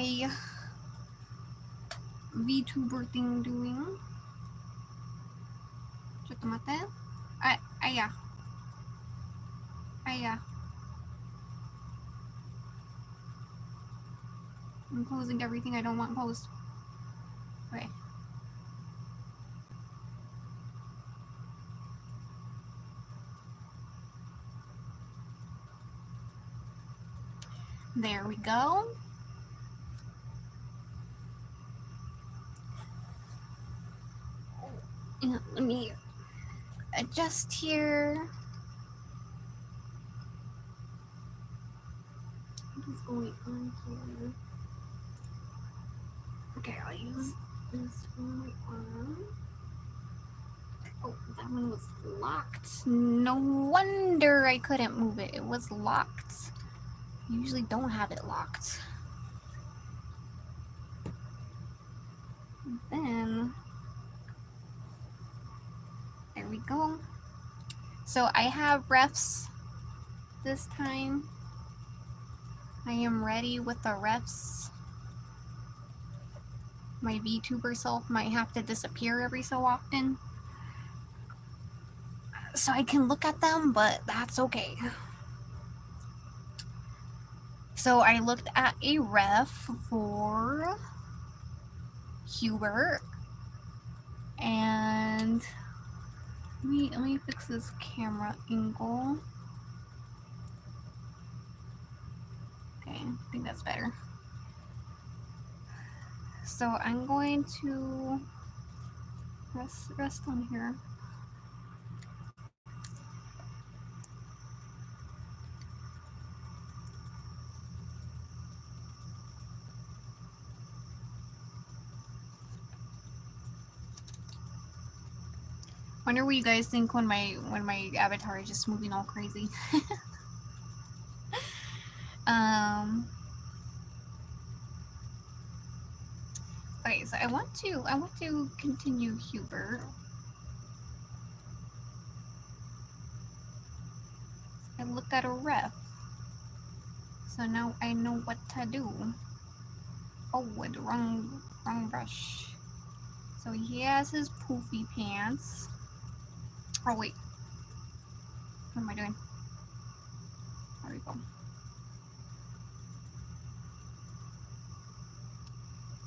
my VTuber thing doing? Chotomate. Aya. I'm closing everything I don't want closed. Okay. There we go. Let me adjust here. What is going on here? Okay, I'll use this on my arm. Oh, that one was locked. No wonder I couldn't move it. It was locked. I usually don't have it locked. Then, there we go. So I have refs this time. I am ready with the refs. My VTuber self might have to disappear every so often, so I can look at them, but that's okay. So I looked at a ref for Hubert, and let me fix this camera angle. Okay, I think that's better. So I'm going to rest on here. Wonder what you guys think when my avatar is just moving all crazy. Okay, so I want to continue Hubert. I looked at a ref, so now I know what to do. Oh, with the wrong brush. So he has his poofy pants. Oh wait, what am I doing? There we go.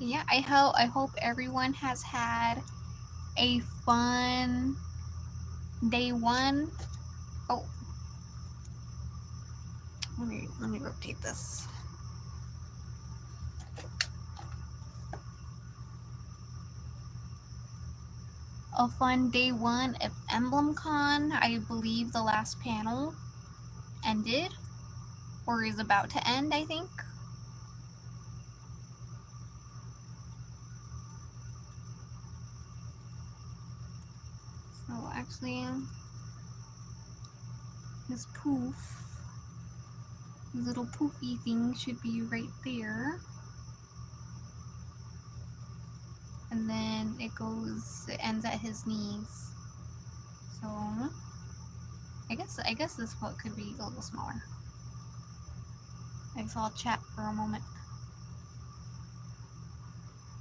Yeah, I hope everyone has had a fun day one. Oh, let me rotate this. A fun day one of EMBLEM CON. I believe the last panel ended, or is about to end, I think. So actually, his poof, his little poofy thing should be right there. And then it ends at his knees. So I guess this foot could be a little smaller. I guess I'll chat for a moment.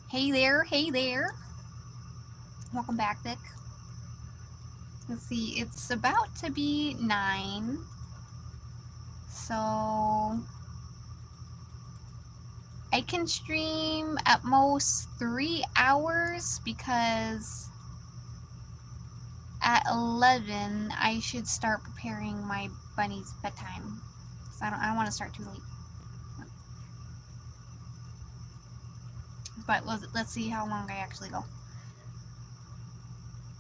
Hey there. Welcome back, Vic. Let's see, it's about to be 9. So I can stream at most 3 hours because at 11 I should start preparing my bunny's bedtime. So I don't want to start too late. But let's see how long I actually go.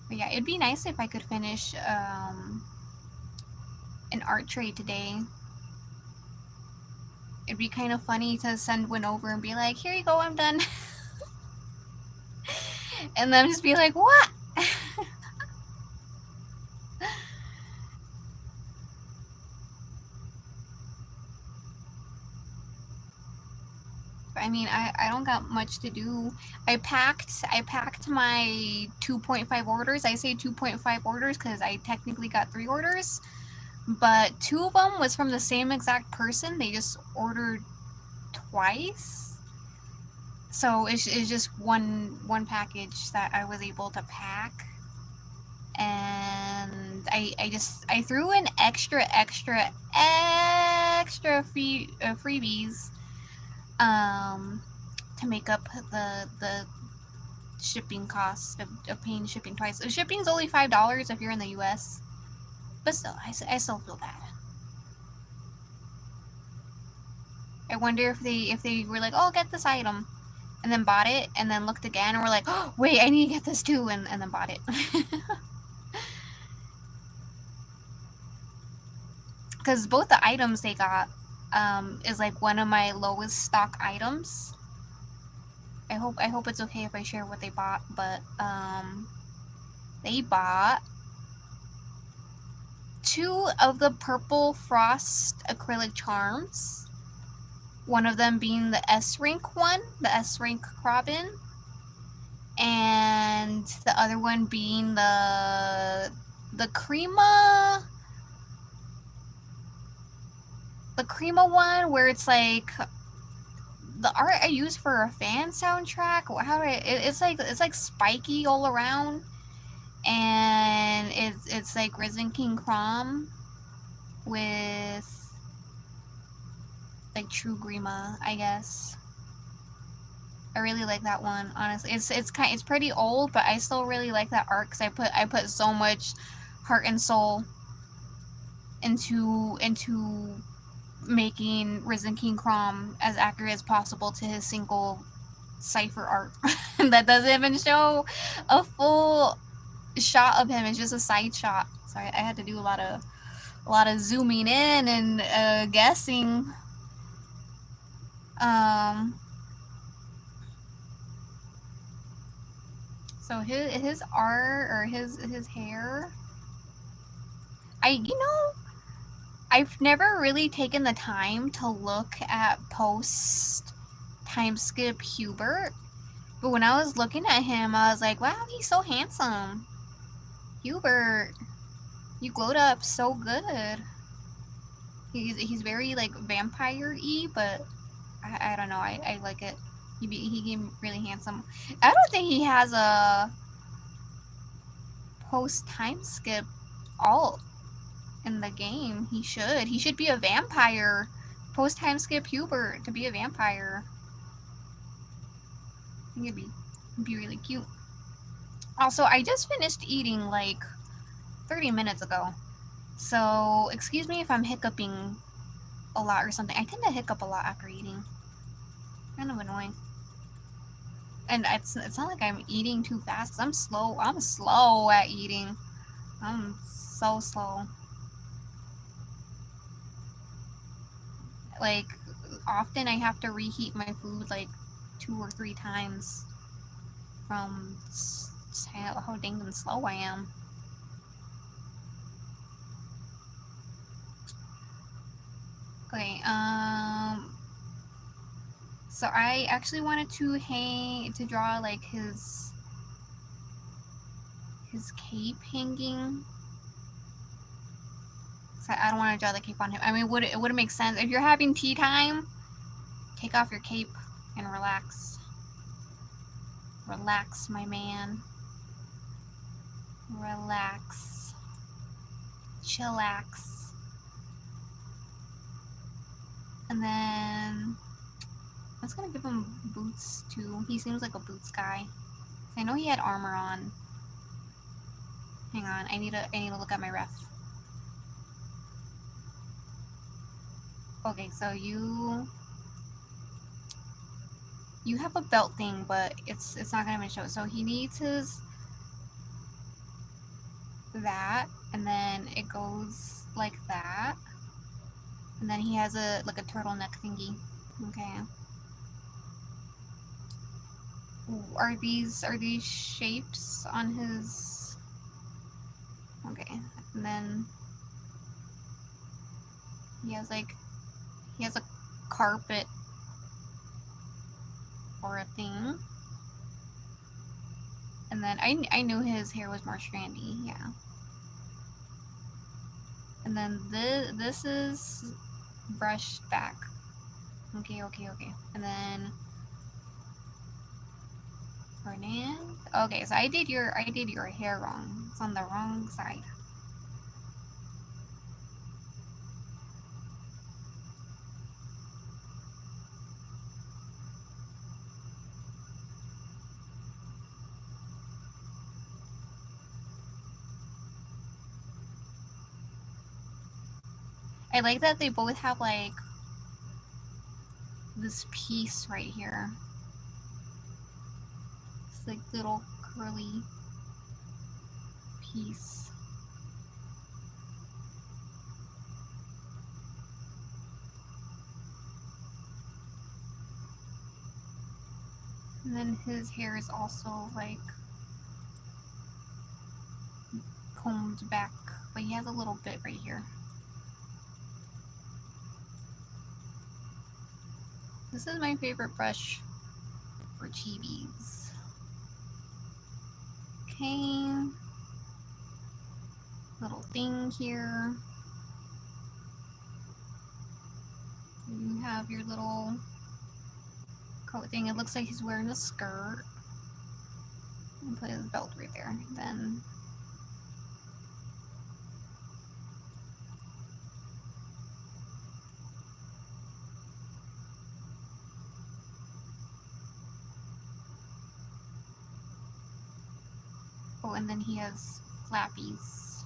But yeah, it'd be nice if I could finish an art trade today. It'd be kind of funny to send one over and be like, here you go, I'm done. And then just be like, what? I mean, I don't got much to do. I packed my 2.5 orders. I say 2.5 orders because I technically got 3 orders, but 2 of them was from the same exact person. They just ordered twice. So it's just one package that I was able to pack, and I threw in extra freebies to make up the shipping cost of paying shipping twice. The shipping's only $5 if you're in the US, but still, I still feel bad. I wonder if they were like, oh, get this item, and then bought it, and then looked again, and were like, oh, wait, I need to get this too, and then bought it. Because both the items they got is like one of my lowest stock items. I hope it's okay if I share what they bought, but they bought 2 of the Purple Frost acrylic charms. One of them being the S-Rank one, the S-Rank Robin, and the other one being the Crema one, where it's like the art I use for a fan soundtrack. How do it's like spiky all around, and it's like Risen King Crom with like true Grima, I guess. I really like that one, honestly. It's pretty old, but I still really like that art because I put so much heart and soul into making Risen King Crom as accurate as possible to his single cipher art. That doesn't even show a full shot of him. It's just a side shot. So I had to do a lot of zooming in and guessing. So his art, or his hair, I've never really taken the time to look at post time skip Hubert, but when I was looking at him, I was like, wow, he's so handsome. Hubert, you glowed up so good. He's very like vampire-y, but I don't know, I like it. He became really handsome. I don't think he has a post time skip alt in the game. He should be a vampire. Post time skip Hubert to be a vampire. I think it'd be really cute. Also, I just finished eating like 30 minutes ago, so excuse me if I'm hiccuping a lot or something. I tend to hiccup a lot after eating. Kind of annoying. And it's not like I'm eating too fast, because I'm slow at eating. I'm so slow. Like, often I have to reheat my food like 2 or 3 times from how dang and slow I am. Okay, so I actually wanted to draw like his cape hanging. So I don't want to draw the cape on him. I mean, it would make sense if you're having tea time. Take off your cape and relax. Relax, my man. Relax. Chillax. And then I was gonna give him boots too. He seems like a boots guy. I know he had armor on. Hang on, I need to look at my ref. Okay, so you have a belt thing, but it's not gonna even show. So he needs his that, and then it goes like that, and then he has a like a turtleneck thingy. Okay. Are these shapes on his? Okay, and then he has a carpet or a thing. And then I knew his hair was more strandy, yeah. And then this is brushed back. Okay. And then morning. Okay, so I did your hair wrong. It's on the wrong side. I like that they both have like this piece right here. It's like little curly piece. And then his hair is also like combed back, but he has a little bit right here. This is my favorite brush for chibis. Okay. Little thing here. You have your little coat thing. It looks like he's wearing a skirt. And put his belt right there. Then oh, and then he has flappies.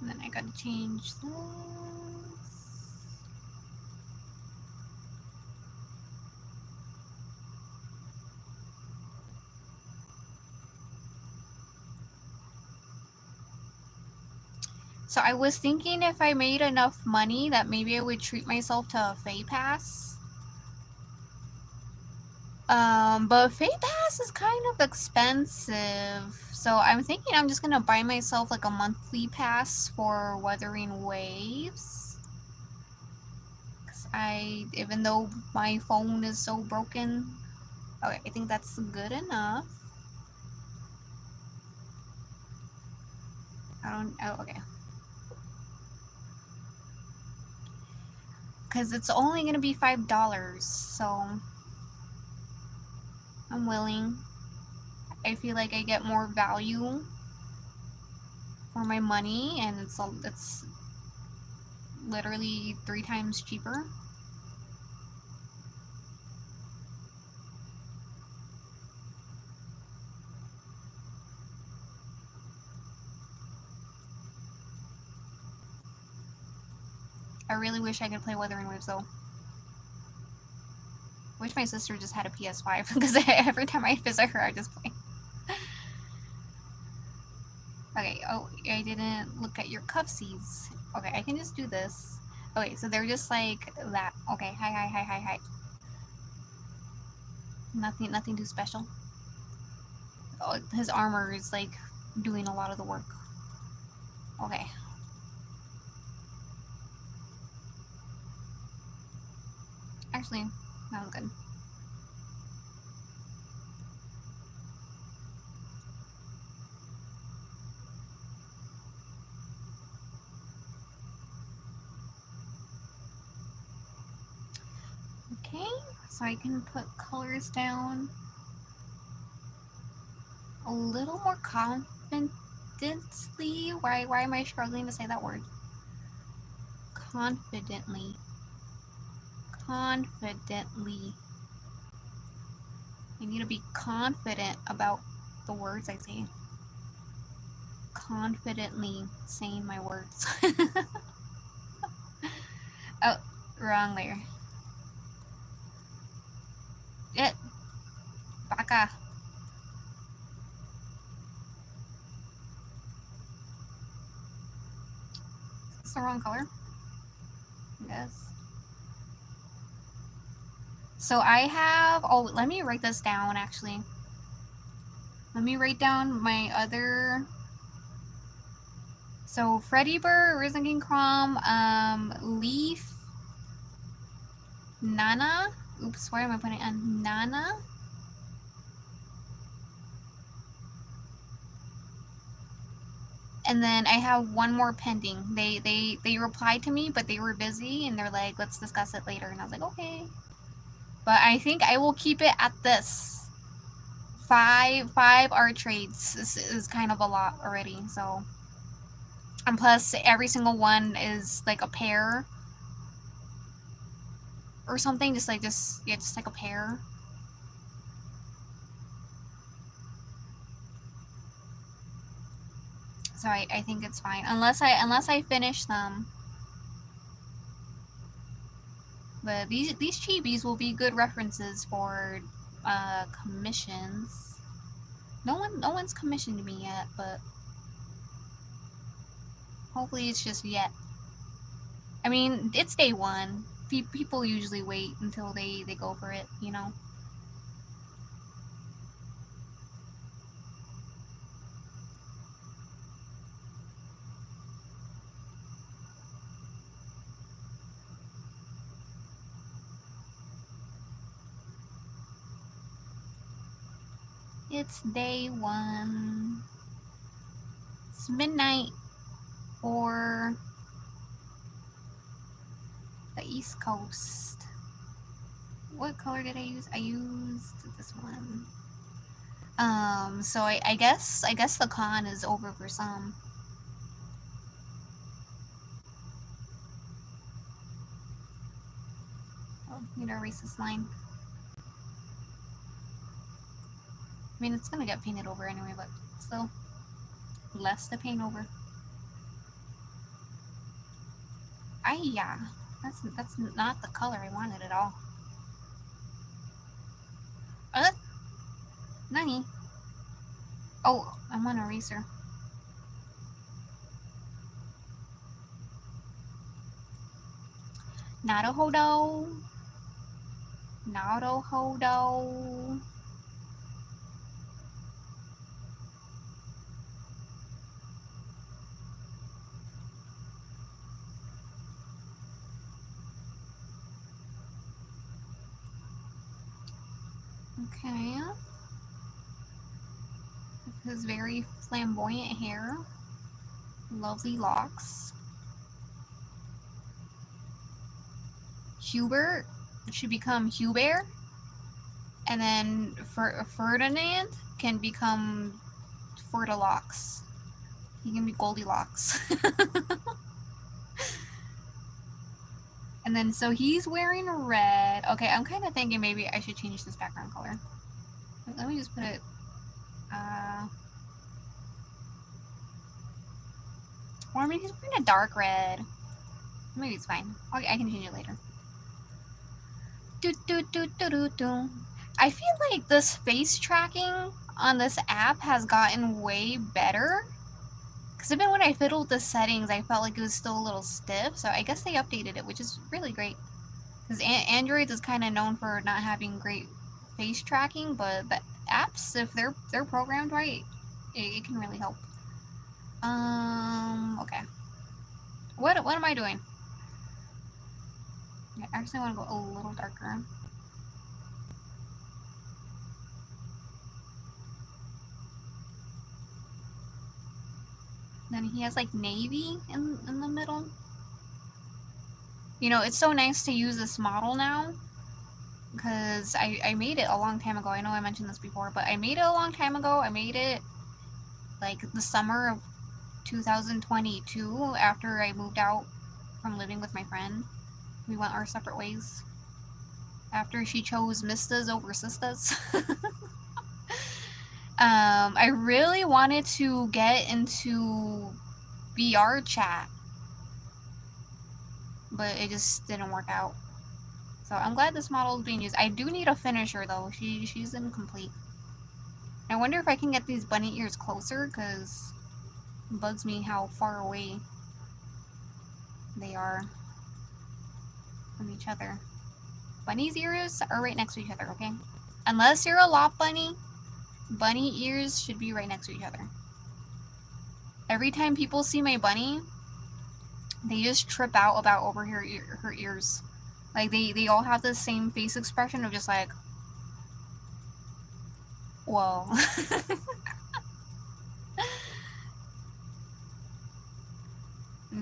And then I gotta change this. So I was thinking if I made enough money that maybe I would treat myself to a Fay Pass. But Fay Pass is kind of expensive. So I'm thinking I'm just gonna buy myself like a monthly pass for Wuthering Waves. Cause even though my phone is so broken, okay, I think that's good enough. Oh, okay. Cause it's only gonna be $5, so I'm willing. I feel like I get more value for my money, and it's literally 3 times cheaper. I really wish I could play Wuthering Waves though. Wish my sister just had a PS5 because every time I visit her I just play. Okay, oh, I didn't look at your cuffsies. Okay, I can just do this. Okay, so they're just like that. Okay, hi. Nothing too special. Oh, his armor is like doing a lot of the work. Okay. Actually, that was good. Okay, so I can put colors down a little more confidently. Why am I struggling to say that word? Confidently. I need to be confident about the words I say. Confidently saying my words. Oh, wrong layer. Baka. Is this the wrong color? Yes. So I have, oh, let me write this down actually. Let me write down my other, so Freddy Burr, Risen King Crom, Leaf, Nana, oops, why am I putting on Nana? and then I have one more pending. They replied to me, but they were busy, and they're like, let's discuss it later. And I was like, okay. But I think I will keep it at this. Five art trades is kind of a lot already. So, and plus every single one is like a pair or something. Just like a pair. So I think it's fine unless I finish them. But these chibis will be good references for commissions. No one's commissioned me yet, but hopefully it's just yet. I mean, it's day one. People usually wait until they go for it, you know. It's day one. It's midnight for the East Coast. What color did I use? I used this one. So I guess the con is over for some. Oh, need to erase this line. I mean, it's gonna get painted over anyway, but still, less to paint over. Yeah, that's not the color I wanted at all. Nani? Oh, I'm on eraser. Naruhodo. Naruhodo. Okay. His very flamboyant hair. Lovely locks. Hubert should become Hubert. And then Ferdinand can become Fertilocks. He can be Goldilocks. And then, so he's wearing red. Okay, I'm kind of thinking maybe I should change this background color. Let me just put it, or I mean, he's wearing a dark red. Maybe it's fine. Okay, I can change it later. I feel like this face tracking on this app has gotten way better. Because even when I fiddled the settings, I felt like it was still a little stiff. So I guess they updated it, which is really great. Because Android is kind of known for not having great face tracking, but the apps, if they're programmed right, it can really help. Okay. What am I doing? I actually want to go a little darker. Then he has like navy in the middle. You know, it's so nice to use this model now, because I made it a long time ago. I know I mentioned this before, but I made it a long time ago. I made it like the summer of 2022 after I moved out from living with my friend. We went our separate ways after she chose Mistas over Sistas. I really wanted to get into VR chat, but it just didn't work out. So I'm glad this model is being used. I do need a finisher though. She's incomplete. I wonder if I can get these bunny ears closer, because it bugs me how far away they are from each other. Bunny's ears are right next to each other, okay? Unless you're a lop bunny, bunny ears should be right next to each other. Every time people see my bunny, they just trip out about over her ears. Like, they all have the same face expression of just like, whoa.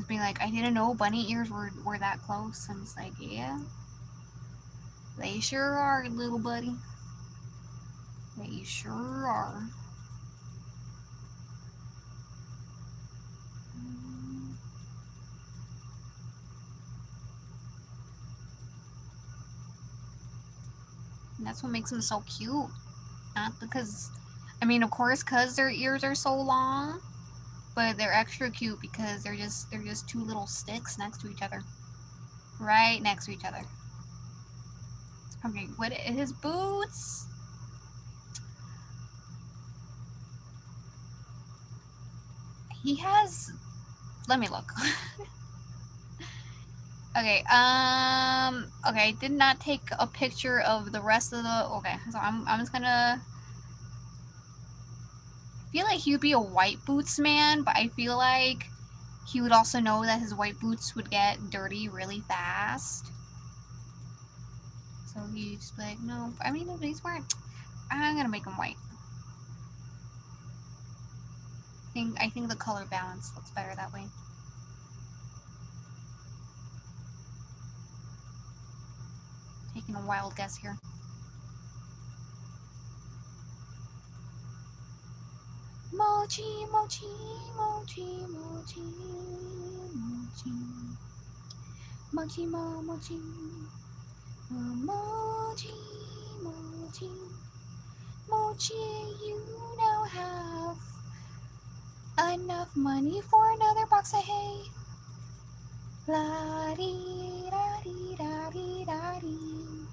Just being like, I didn't know bunny ears were that close. I'm just like, yeah. They sure are, little buddy. They sure are. And that's what makes them so cute. Not because, I mean, of course, because their ears are so long, but they're extra cute because they're just two little sticks next to each other. Right next to each other. Okay, what, his boots? He has, let me look. Okay, okay, I did not take a picture of the rest of the, okay, so I'm just gonna, I feel like he would be a white boots man, but I feel like he would also know that his white boots would get dirty really fast. So he'd just be like, no, I mean, if these weren't, I'm gonna make them white. I think the color balance looks better that way. Taking a wild guess here. Mochi, mochi, mochi, mochi, mochi, mochi, mochi, mochi, mochi, mochi, you now have enough money for another box of hay. La dee da dee da dee da dee.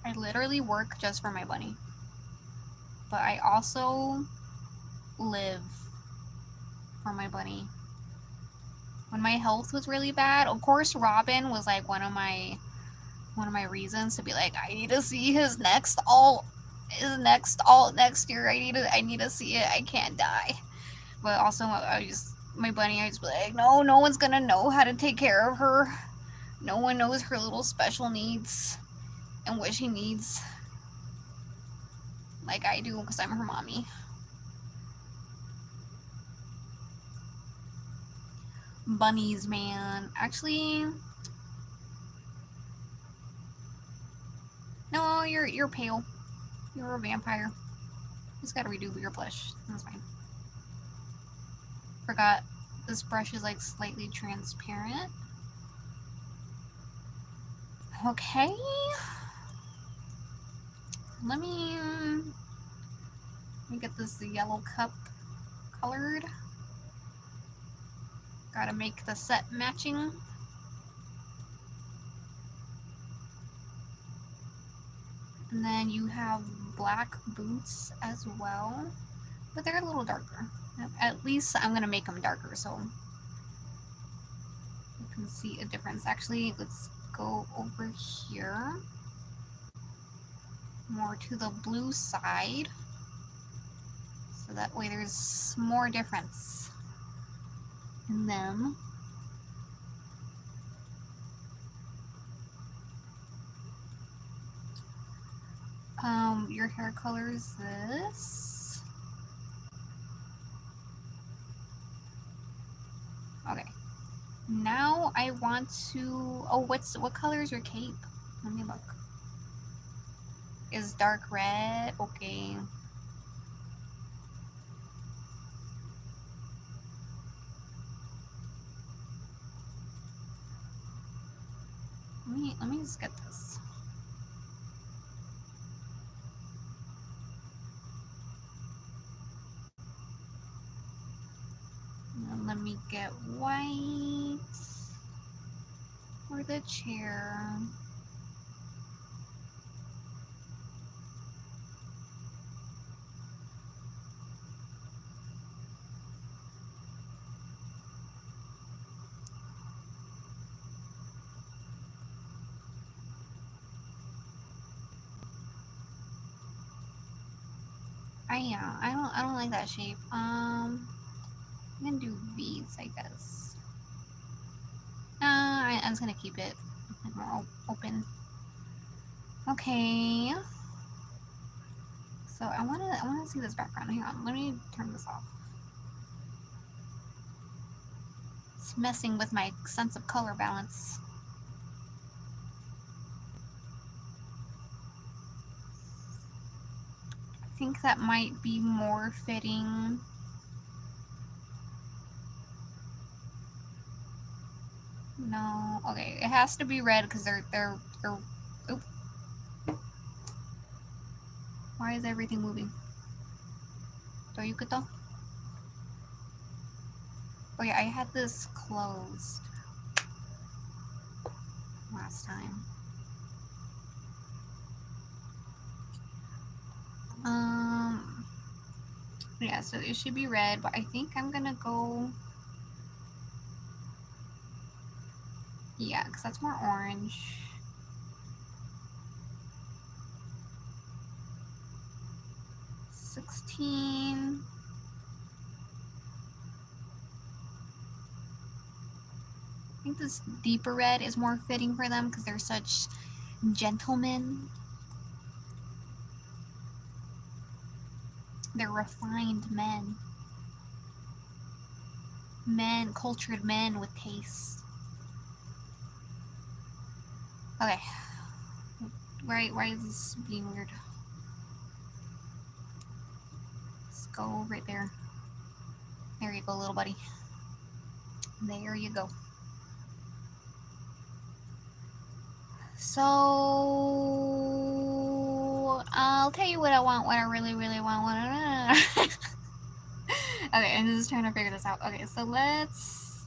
I literally work just for my bunny, but I also live for my bunny. When my health was really bad, of course Robin was like one of my reasons to be like, I need to see his next alt next year. I need to see it. I can't die. But also my bunny, I just be like, no one's gonna know how to take care of her. No one knows her little special needs and what she needs like I do, because I'm her mommy. Bunnies, man. Actually, no, you're pale. You're a vampire. Just gotta redo your blush. That's fine. Forgot this brush is like slightly transparent. Okay. Let me get this yellow cup colored. Gotta make the set matching. And then you have black boots as well, but they're a little darker. At least I'm gonna make them darker so you can see a difference. Actually, let's go over here more to the blue side, so that way there's more difference in them. Your hair color is this. Okay. Now I want to, oh, what color is your cape? Let me look. Is dark red? Okay. Let me just get this. And let me get white for the chair. I don't like that shape. I'm gonna do these, I guess. I'm just gonna keep it more open. Okay. So I wanna see this background. Hang on, let me turn this off. It's messing with my sense of color balance. I think that might be more fitting. No, okay, it has to be red because they're oop. Why is everything moving? Toyukuto? Oh yeah, I had this closed last time. Yeah, so it should be red, but I think I'm gonna go, yeah, because that's more orange. $16. I think this deeper red is more fitting for them because they're such gentlemen. They're refined men. Men, cultured men with taste. Okay. Why is this being weird? Let's go right there. There you go, little buddy. There you go. So I'll tell you what I want, what I really want. Okay, I'm just trying to figure this out. Okay, so let's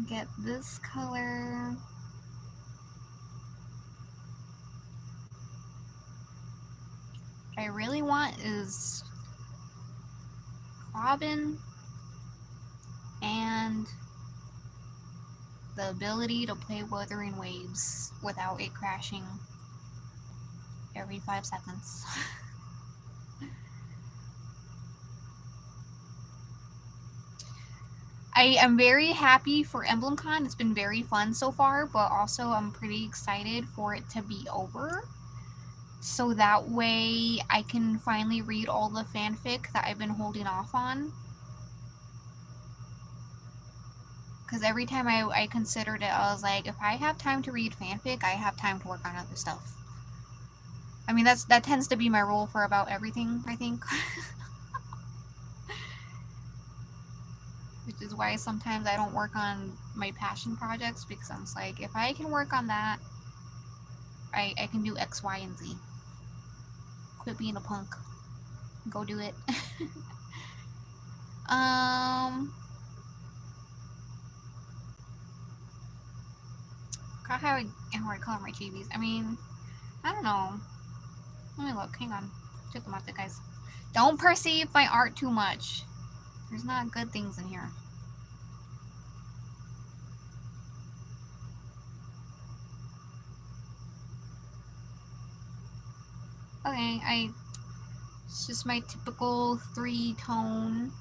get this color. What I really want is Robin and the ability to play Wuthering Waves without it crashing every 5 seconds. I am very happy for Emblem Con. It's been very fun so far, but also I'm pretty excited for it to be over. So that way I can finally read all the fanfic that I've been holding off on. Because every time I considered it, I was like, if I have time to read fanfic, I have time to work on other stuff. I mean, that tends to be my rule for about everything, I think. Which is why sometimes I don't work on my passion projects, because I'm just like, if I can work on that, I can do X, Y, and Z. Quit being a punk. Go do it. God, how I color my chibis. I mean, I don't know. Let me look. Hang on. Check them out, guys. Don't perceive my art too much. There's not good things in here. Okay, it's just my typical 3-tone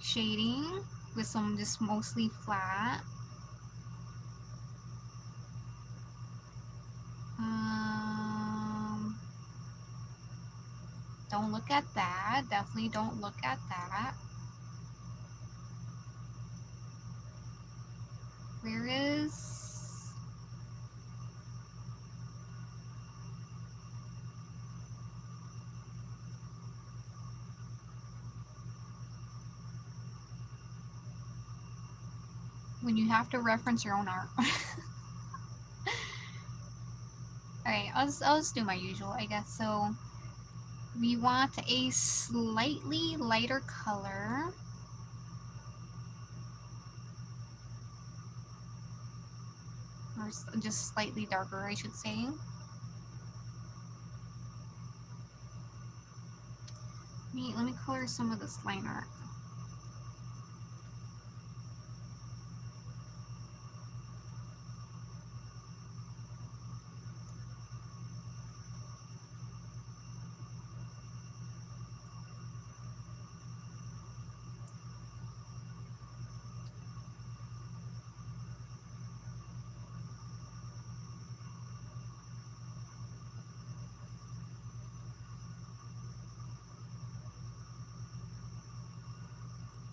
shading with some just mostly flat. Don't look at that. Definitely don't look at that. Where is... when you have to reference your own art. Alright, I'll just do my usual, I guess. So, we want a slightly lighter color. Or just slightly darker, I should say. Let me color some of this line art.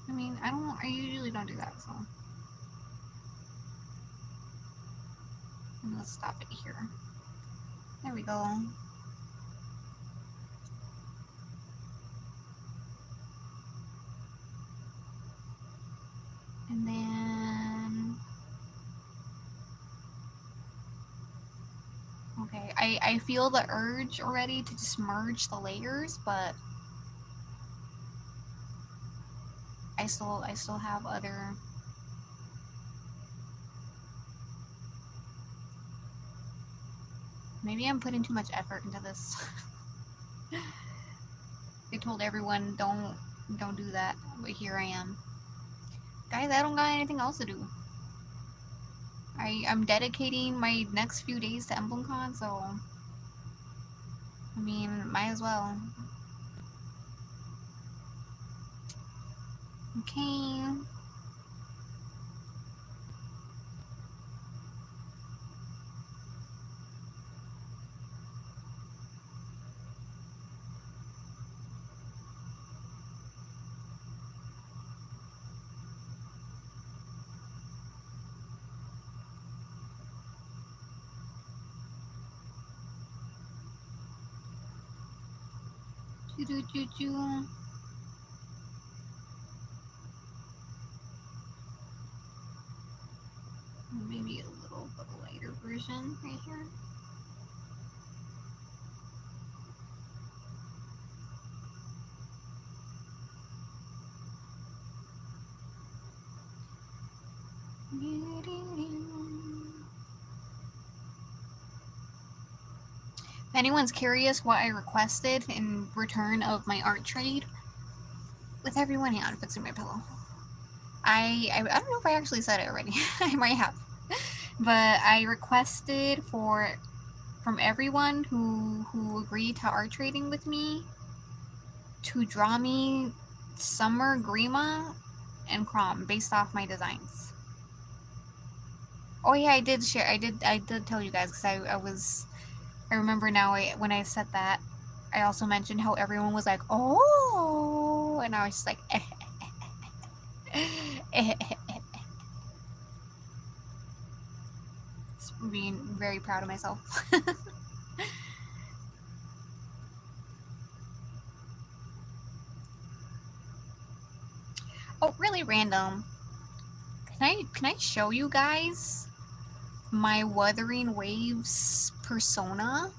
I mean, I usually don't do that, so. gonna stop it here. There we go. And then, okay, I feel the urge already to just merge the layers, but I still have other. Maybe I'm putting too much effort into this. They told everyone don't do that, but here I am. Guys, I don't got anything else to do. I'm dedicating my next few days to EMBLEM CON, so I mean, might as well. Okay. Choo-choo-choo-choo. Maybe a little bit lighter version right here. If anyone's curious what I requested in return of my art trade with everyone, yeah, I'm fixing my pillow. I don't know if I actually said it already. I might have. But I requested from everyone who agreed to art trading with me to draw me Summer, Grima, and Crom based off my designs. Oh yeah, I did share. I did tell you guys because I remember now when I said that, I also mentioned how everyone was like, oh, and I was just like, It's being very proud of myself. Oh, really random. Can I show you guys my Wuthering Waves persona?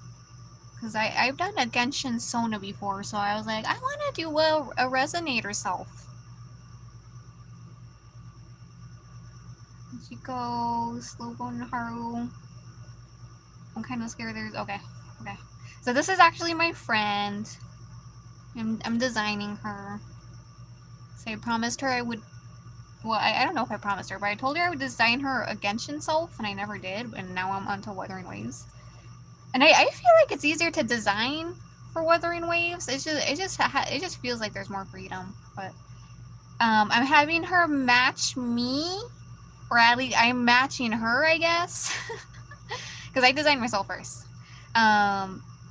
Because I've done a Genshin Sona before, so I was like, I want to do a Resonator self. Chico, Slowbone Haru. I'm kind of scared there's... Okay. So this is actually my friend. I'm designing her. So I promised her I would... Well, I don't know if I promised her, but I told her I would design her a Genshin self, and I never did, and now I'm onto Wuthering Waves. And I feel like it's easier to design for Wuthering Waves. It just feels like there's more freedom. But I'm having her match me, or at least I'm matching her, I guess, because I designed myself first.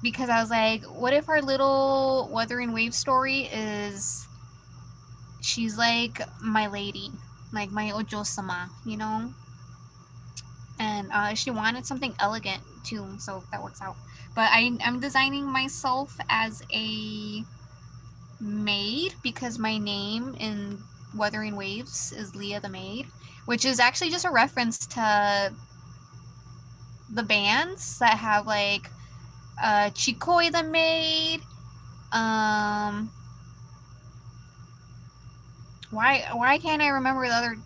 Because I was like, what if our little Wuthering Waves story is she's like my lady, like my Ojo-sama, you know? And she wanted something elegant too, so that works out. But I'm designing myself as a maid because my name in Wuthering Waves is Leah the Maid, which is actually just a reference to the bands that have like Chikoi the Maid. Why can't I remember the other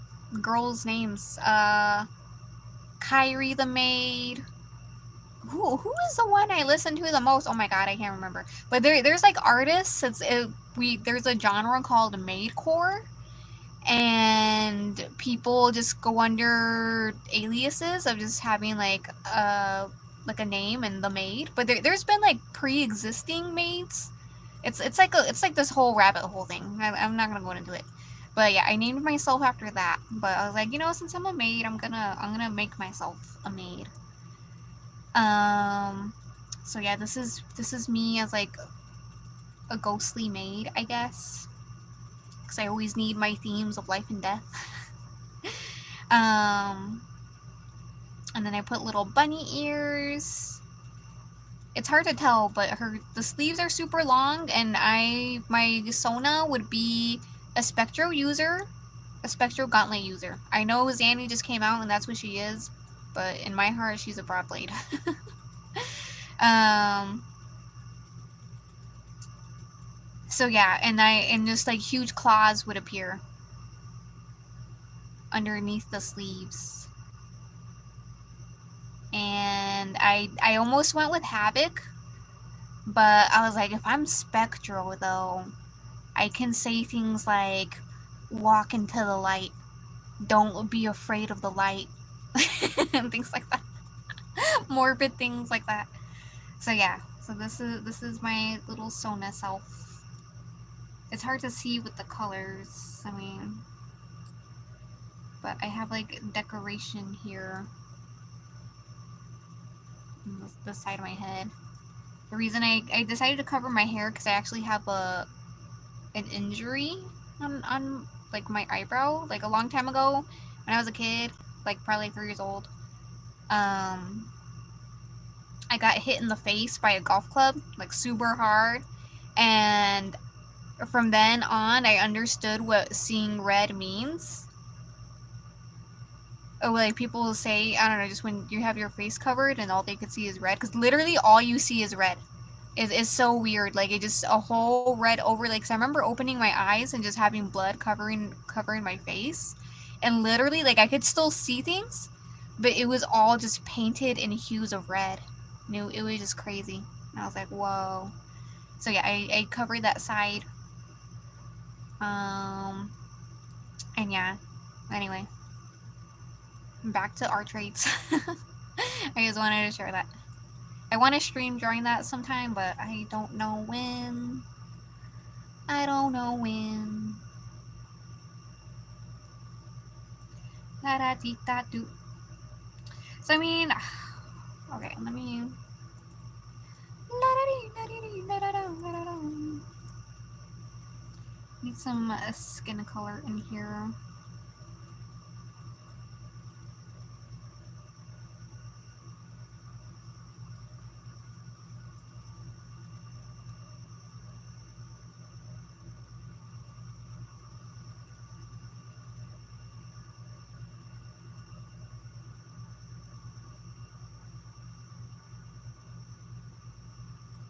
girls' names? Kyrie the Maid. Who is the one I listen to the most? Oh my god, I can't remember. But there's like artists. There's a genre called maidcore, and people just go under aliases of just having like a name and the maid. But there's been like pre-existing maids. It's like this whole rabbit hole thing. I'm not gonna go into it. But yeah, I named myself after that. But I was like, you know, since I'm a maid, I'm gonna make myself a maid. So yeah, this is me as like a ghostly maid, I guess, because I always need my themes of life and death. And And then I put little bunny ears. It's hard to tell, but the sleeves are super long, and my Sona would be a Spectro user, a Spectro Gauntlet user. I know Zanny just came out and that's what she is, but in my heart she's a Broadblade. So yeah, and just like huge claws would appear underneath the sleeves. And I almost went with Havoc, but I was like, if I'm Spectro though, I can say things like, walk into the light, don't be afraid of the light, and things like that. Morbid things like that. So yeah, so this is my little Sona self. It's hard to see with the colors, I mean, but I have like decoration here on the side of my head. The reason I decided to cover my hair because I actually have an injury on like my eyebrow, like a long time ago when I was a kid, like probably 3 years old. I got hit in the face by a golf club, like super hard, and from then on I understood what seeing red means. Oh, like people will say, I don't know, just when you have your face covered and all they could see is red, because literally all you see is red. It's so weird. Like, it just a whole red overlay. Because I remember opening my eyes and just having blood covering my face, and literally, like, I could still see things, but it was all just painted in hues of red. It was just crazy. And I was like, whoa. So yeah, I covered that side. And yeah. Anyway, back to art traits. I just wanted to share that. I want to stream during that sometime, but I don't know when. I don't know when. Da da dee da do. So I mean, okay, let me. Need some skin color in here.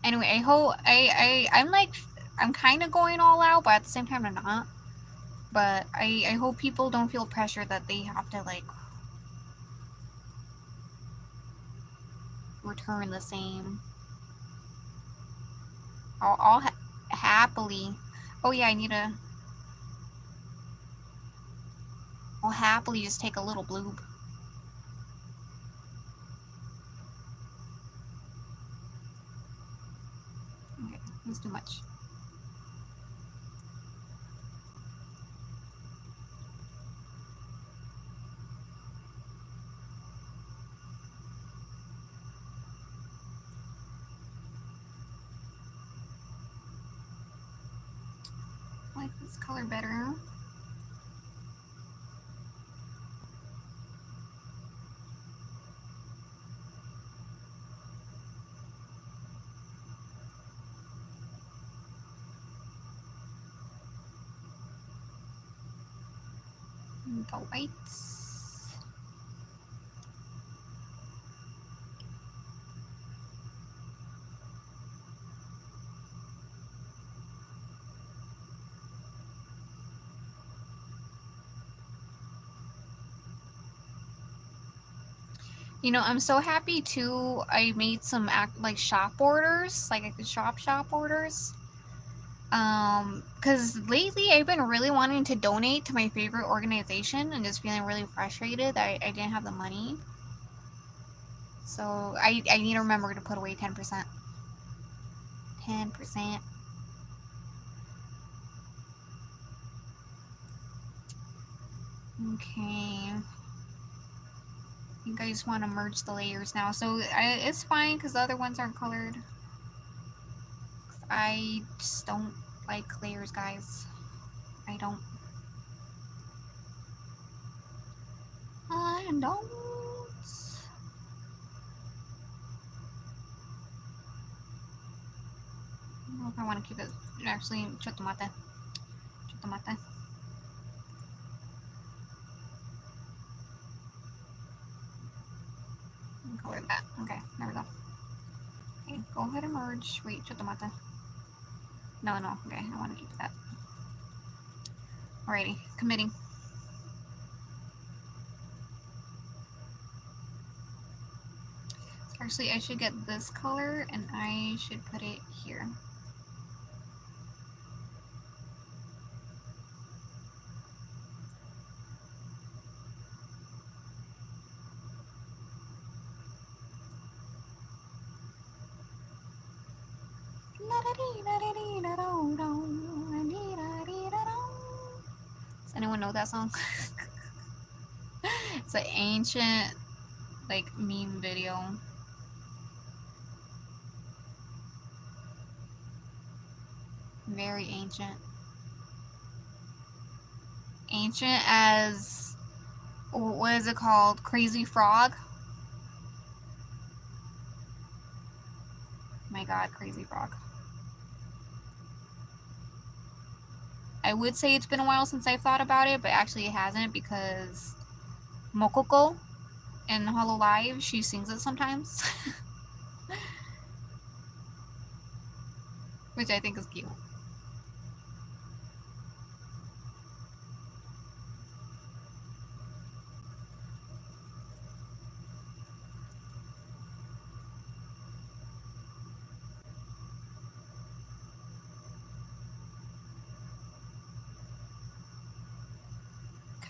Anyway, I hope I'm kind of going all out, but at the same time I'm not. But I hope people don't feel pressure that they have to like return the same. I'll happily. Oh yeah, I'll happily just take a little bloob. Okay, that's too much. I like this color better. The whites. You know, I'm so happy too. I made some like shop orders, like the shop orders. Because lately I've been really wanting to donate to my favorite organization and just feeling really frustrated that I didn't have the money. So I need to remember to put away 10%. 10%. Okay. I think I just want to merge the layers now. So it's fine because the other ones aren't colored. I just don't like layers, guys. I don't. I don't. want to keep it. Actually, chotomate. Chotomate. Color that. Okay, there we go. Okay, go ahead and merge. Wait, chotomate. No. Okay, I want to keep that. Alrighty, committing. So actually, I should get this color and I should put it here. Does anyone know that song? It's an ancient, like, meme video. Very ancient. Ancient as, what is it called? Crazy Frog? My god, Crazy Frog. I would say it's been a while since I've thought about it, but actually it hasn't, because Mokoko in Hollow Live, she sings it sometimes. Which I think is cute.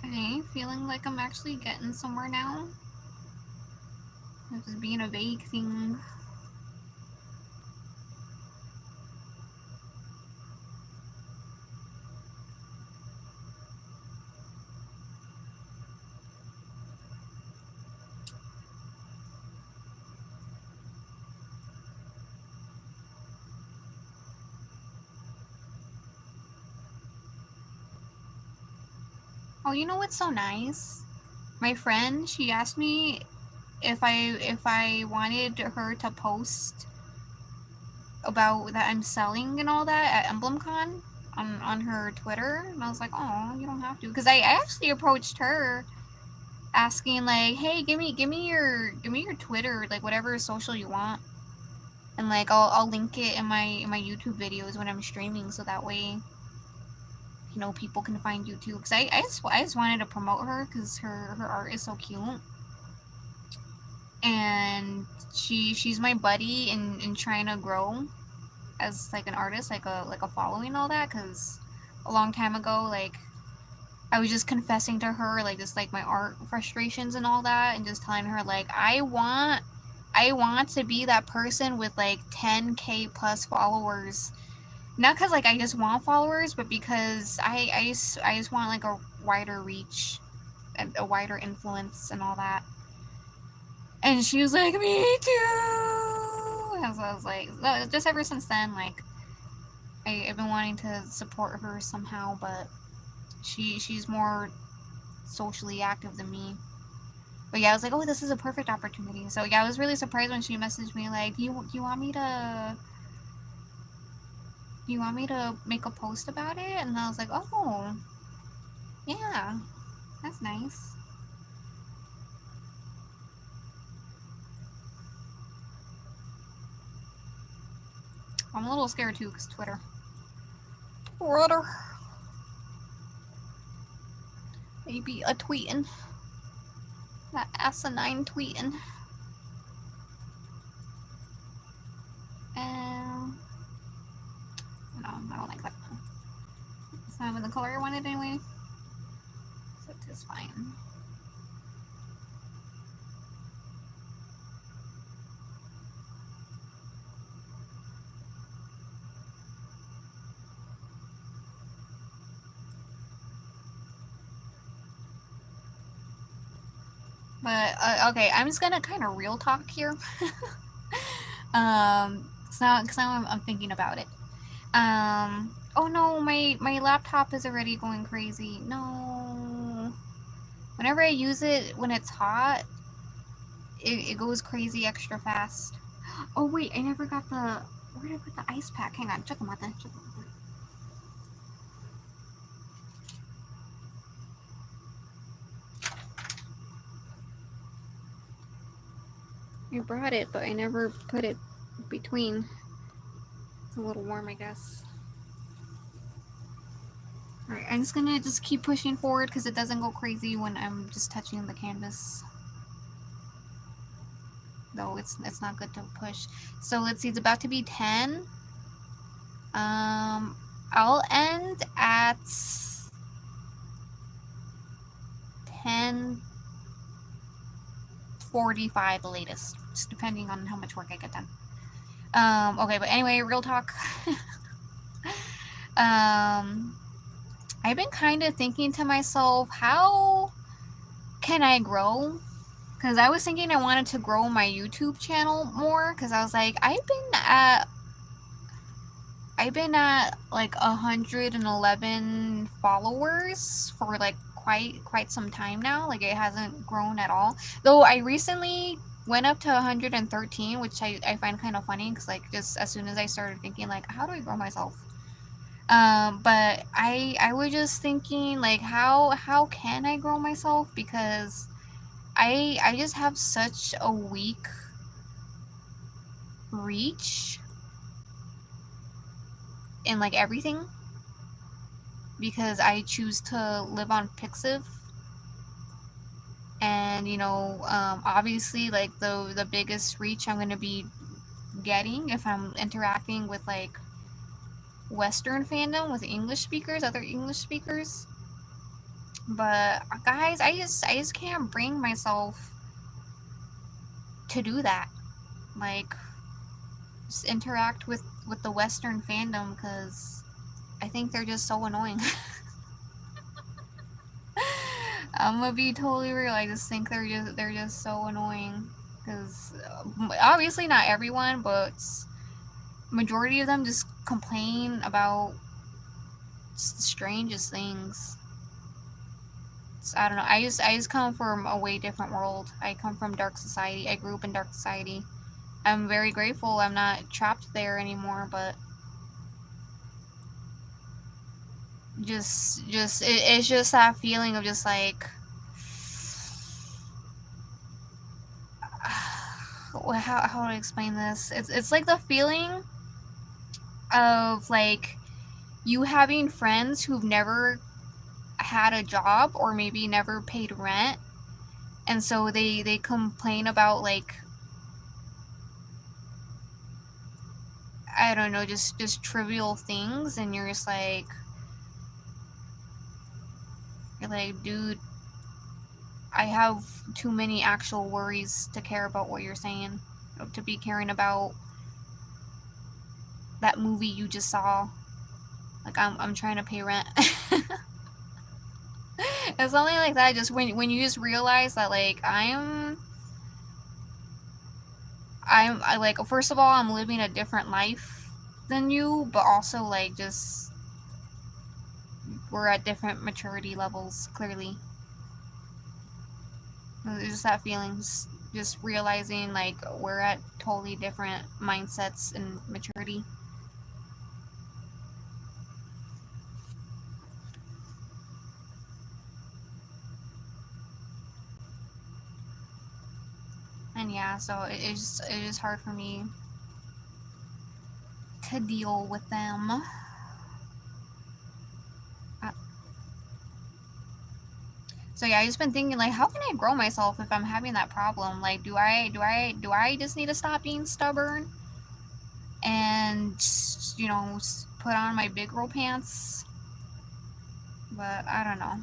Okay, feeling like I'm actually getting somewhere now. This is being a vague thing. Oh, you know what's so nice? My friend, she asked me if I wanted her to post about that I'm selling and all that at EMBLEM CON on her Twitter, and I was like, oh, you don't have to, because I actually approached her asking like, hey, give me your Twitter, like whatever social you want, and like I'll link it in my YouTube videos when I'm streaming, so that way, you know, people can find you too. Because I just wanted to promote her because her art is so cute, and she's my buddy in trying to grow as like an artist, like a following and all that. Because a long time ago, like, I was just confessing to her like just like my art frustrations and all that, and just telling her like I want to be that person with like 10K plus followers. Not because like I just want followers, but because I just want like a wider reach and a wider influence and all that. And she was like, me too. And so I was like, just ever since then, like I've been wanting to support her somehow, but she's more socially active than me. But yeah, I was like, oh, this is a perfect opportunity. So yeah, I was really surprised when she messaged me like, do you want me to make a post about it? And I was like, oh, yeah, that's nice. I'm a little scared too, because Twitter. Maybe a tweeting. That asinine tweeting. No, I don't like that. It's not even the color I wanted anyway. So it is fine. But okay, I'm just gonna kind of real talk here. Cause now I'm thinking about it. Oh no, my laptop is already going crazy. No. Whenever I use it when it's hot, it goes crazy extra fast. Oh wait, I never got the. Where did I put the ice pack? Hang on, check them out there. I brought it, but I never put it between. It's a little warm, I guess. Alright, I'm just gonna keep pushing forward because it doesn't go crazy when I'm just touching the canvas. Though it's not good to push. So let's see, it's about to be 10. I'll end at 10:45 the latest, just depending on how much work I get done. Okay, but anyway, real talk. I've been kind of thinking to myself, how can I grow? Because I was thinking I wanted to grow my YouTube channel more, because I was like, I've been at like 111 followers for like quite some time now. Like, it hasn't grown at all. Though I recently went up to 113, which I find kind of funny, because like just as soon as I started thinking like, how do I grow myself? But I was just thinking like, how can I grow myself? Because I just have such a weak reach in like everything, because I choose to live on Pixiv, and you know, obviously like the biggest reach I'm gonna be getting if I'm interacting with like Western fandom, with English speakers, other English speakers. But guys, I just can't bring myself to do that. Like, just interact with the Western fandom, because I think they're just so annoying. I'm gonna be totally real. I just think they're just so annoying, because obviously not everyone, but majority of them just complain about just the strangest things. I don't know. I just come from a way different world. I come from dark society. I grew up in dark society. I'm very grateful I'm not trapped there anymore, but it's just that feeling of just like, how do I explain this? It's like the feeling of like you having friends who've never had a job, or maybe never paid rent, and so they complain about like, I don't know, just trivial things, and you're like, dude, I have too many actual worries to care about what you're saying, to be caring about that movie you just saw. Like, I'm trying to pay rent. It's something like that. Just when you just realize that like I like, first of all, I'm living a different life than you, but also like just we're at different maturity levels, clearly. It's just that feeling, just realizing like we're at totally different mindsets and maturity. And yeah, so it's just hard for me to deal with them. So yeah, I just been thinking like, how can I grow myself if I'm having that problem? Like, do I just need to stop being stubborn and, you know, put on my big girl pants? But I don't know.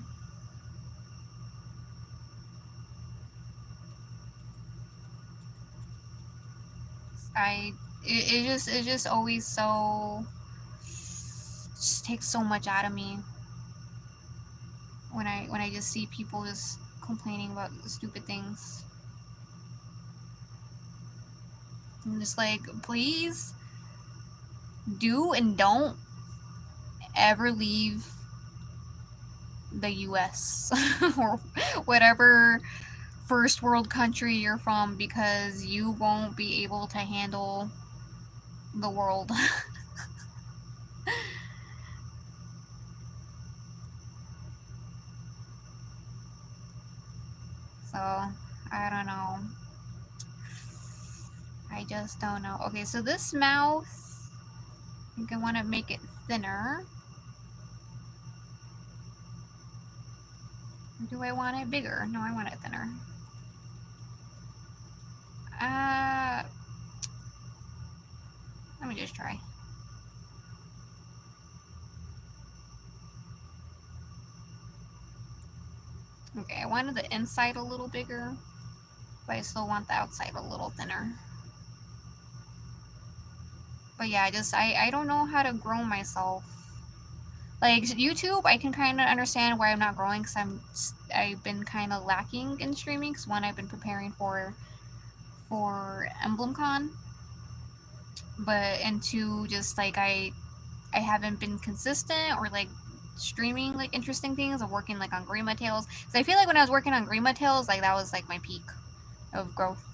It just always so, just takes so much out of me when I just see people just complaining about stupid things. I'm just like, please do and don't ever leave the US or whatever first world country you're from, because you won't be able to handle the world. So, I don't know. I just don't know. Okay, so this mouth, I think I want to make it thinner. Or do I want it bigger? No, I want it thinner. Let me just try. Okay, I wanted the inside a little bigger, but I still want the outside a little thinner. But yeah, I don't know how to grow myself. Like YouTube, I can kind of understand why I'm not growing, because I've been kind of lacking in streaming. Because one, I've been preparing for EMBLEM CON, and two, just like I haven't been consistent or like streaming like interesting things or working like on Grima Tales. So I feel like when I was working on Grima Tales, like that was like my peak of growth.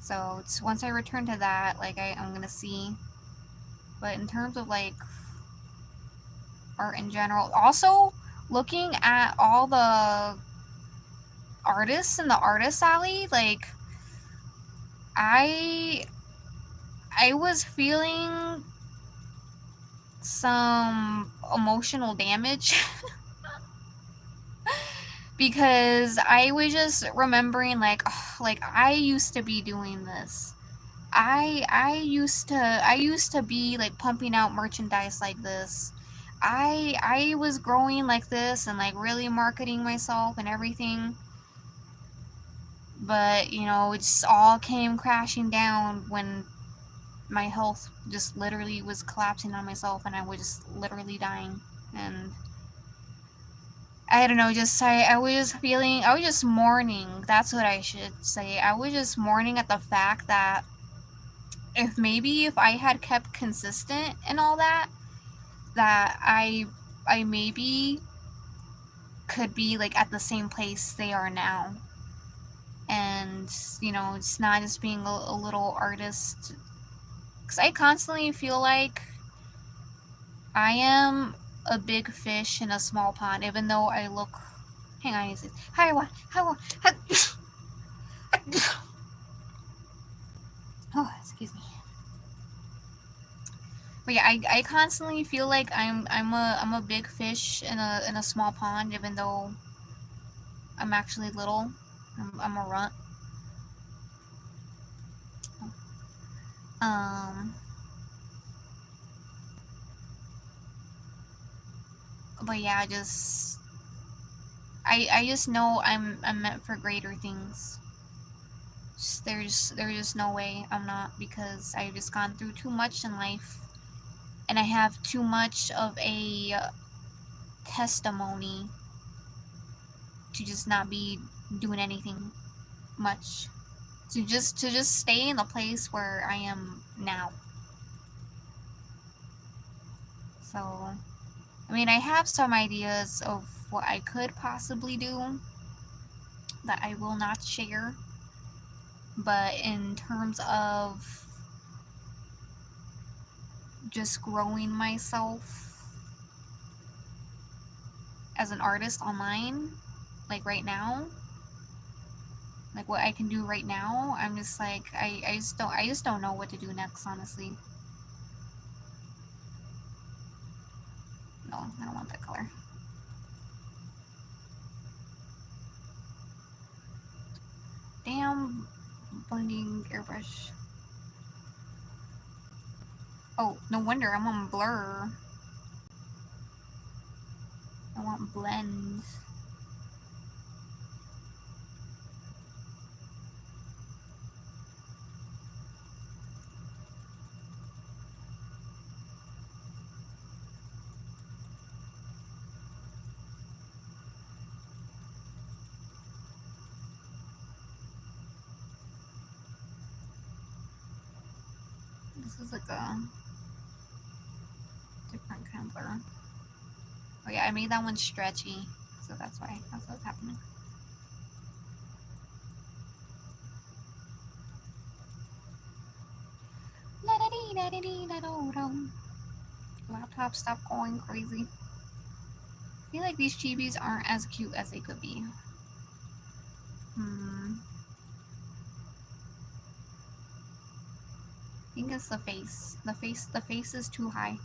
So it's once I return to that, like I'm gonna see. But in terms of like art in general, also looking at all the artists in the artist alley, like I was feeling some emotional damage because I was just remembering like, oh, like I used to be doing this. I used to be like pumping out merchandise like this. I was growing like this and like really marketing myself and everything. But, you know, it just all came crashing down when my health just literally was collapsing on myself and I was just literally dying. And I don't know, just I was feeling, I was just mourning. That's what I should say. I was just mourning at the fact that if I had kept consistent and all that, that I maybe could be like at the same place they are now. And, you know, it's not just being a little artist. Because I constantly feel like I am a big fish in a small pond, even though I look. Hang on, easy. Hi, what? How? Oh, excuse me. But yeah, I constantly feel like I'm a big fish in a small pond, even though I'm actually little. I'm a runt. Um. But yeah, I just know I'm meant for greater things. There's just no way I'm not, because I've just gone through too much in life, and I have too much of a testimony to just not be doing anything much, to just stay in the place where I am now. So I mean, I have some ideas of what I could possibly do that I will not share, but in terms of just growing myself as an artist online, like right now, like what I can do right now, I'm just like I just don't know what to do next, honestly. No, I don't want that color. Damn blending airbrush. Oh, no wonder I'm on blur. I want blend. This is like a different kind of blur. Oh yeah, I made that one stretchy, so that's why. That's what's happening. Laptop, stop going crazy. I feel like these chibis aren't as cute as they could be. I think it's the face. The face is too high.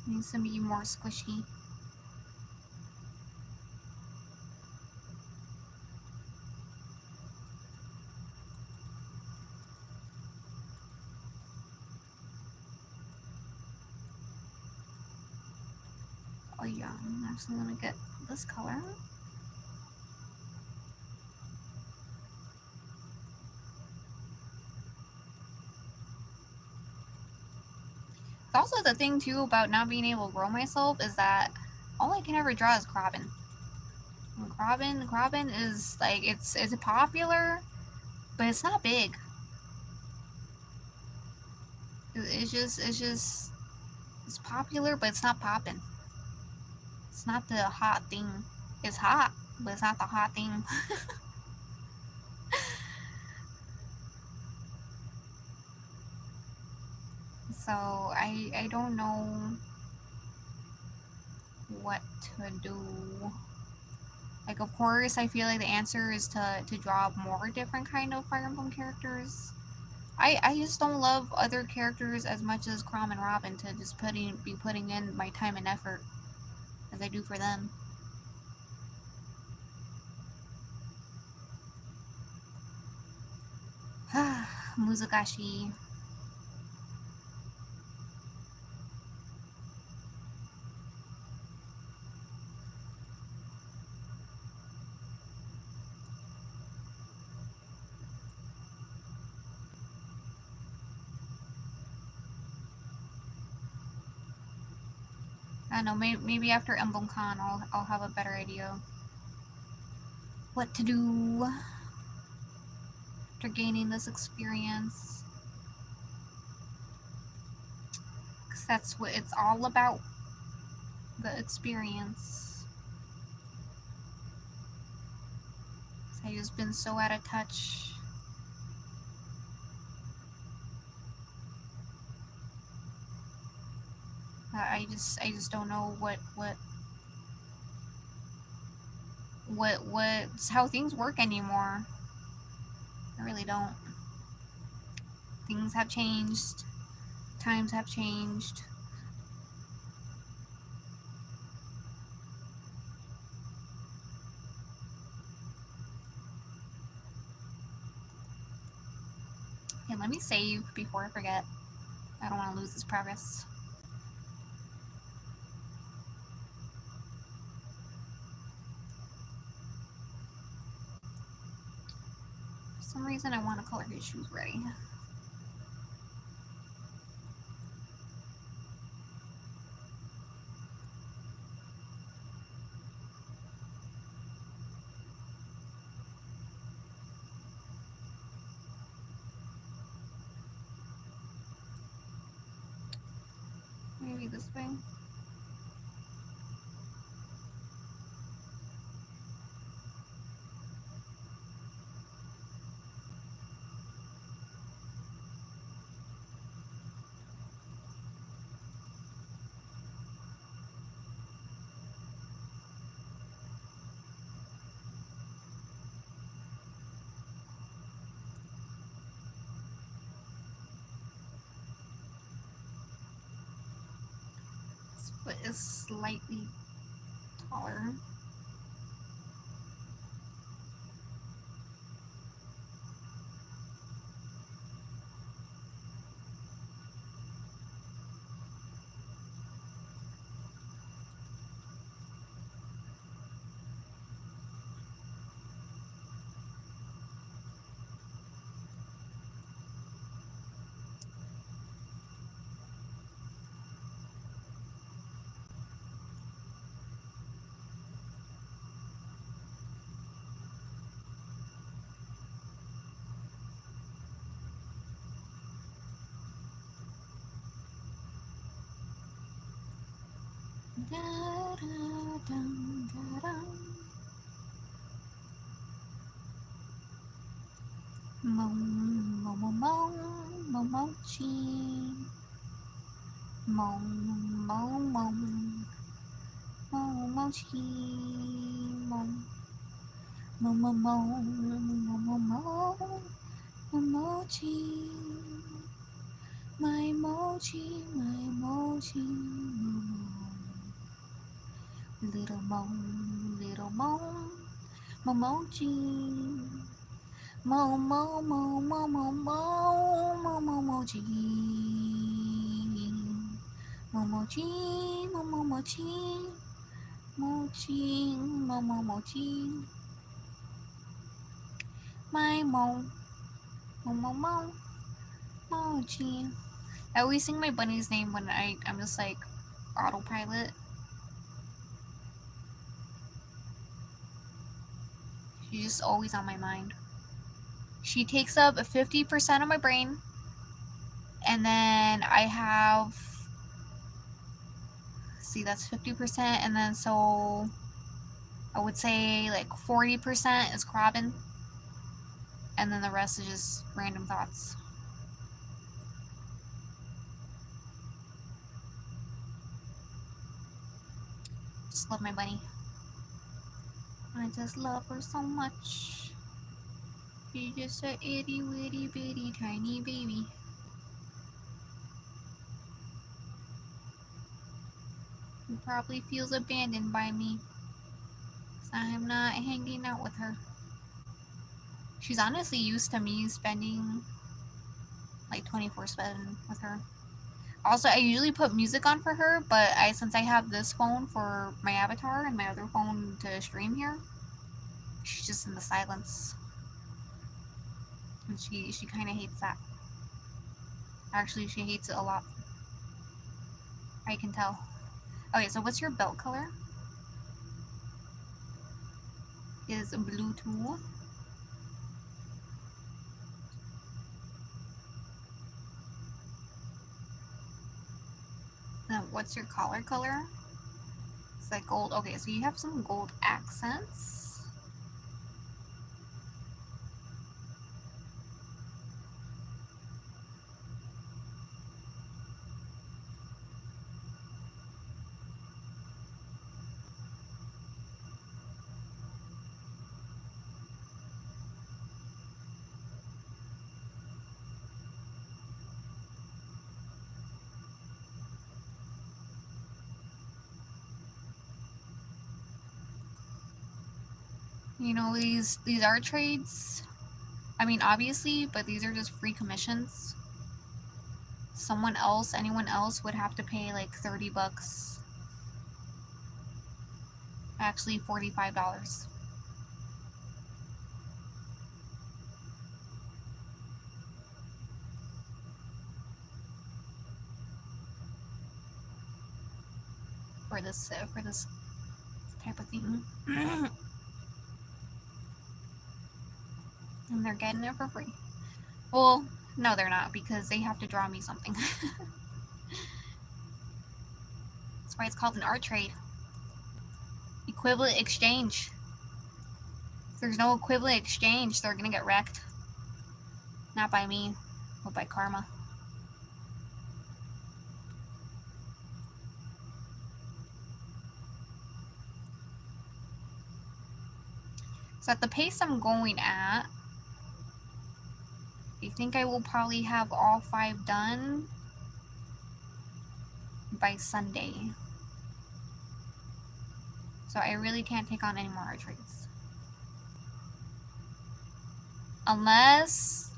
It needs to be more squishy. Oh yeah, I'm actually gonna get this color. Also, the thing too about not being able to grow myself is that all I can ever draw is Kraben. And Kraben is like it's popular, but it's not big. It's popular, but it's not popping. It's not the hot thing. It's hot, but it's not the hot thing. So I don't know what to do. Like, of course, I feel like the answer is to draw more different kind of Fire Emblem characters. I just don't love other characters as much as Chrom and Robin to just be putting in my time and effort as I do for them. Muzakashi. I don't know, maybe after EMBLEM CON I'll have a better idea what to do after gaining this experience. Because that's what it's all about, the experience. I've just been so out of touch. I just don't know what's how things work anymore. I really don't. Things have changed. Times have changed. Okay, let me save before I forget. I don't want to lose this progress. For some reason I want to color his shoes ready. Maybe this way. This foot is slightly taller. mochi. Mo, mo, mo. Mo, mochi. Mo, mo, mo, mo, mo, mo, mo. Mochi. My mochi, my mochi. Little mo, mochi. Mo, mo, mo, mo, mo, mo, mo, mochi. Mochi, mochi, mochi, mochi. My mo, mochi. I always sing my bunny's name when I'm just like autopilot. She's just always on my mind. She takes up 50% of my brain, and then I have, see, that's 50%, and then so I would say like 40% is Robin, and then the rest is just random thoughts. Just love my bunny. I just love her so much. She's just a itty witty bitty tiny baby. Who probably feels abandoned by me. I'm not hanging out with her. She's honestly used to me spending like 24/7 with her. Also, I usually put music on for her, but since I have this phone for my avatar and my other phone to stream here, she's just in the silence. And she kind of hates that. Actually, she hates it a lot. I can tell. Okay, so what's your belt color? Is blue too. Then what's your collar color? It's like gold. Okay, so you have some gold accents. You know, these art trades, I mean, obviously, but these are just free commissions. Someone else, anyone else would have to pay like $30. Actually, $45. For this type of thing. And they're getting it for free. Well, no, they're not, because they have to draw me something. That's why it's called an art trade. Equivalent exchange. If there's no equivalent exchange, they're gonna get wrecked. Not by me, but by karma. So at the pace I'm going at, I think I will probably have all 5 done by Sunday. So I really can't take on any more art trades. Unless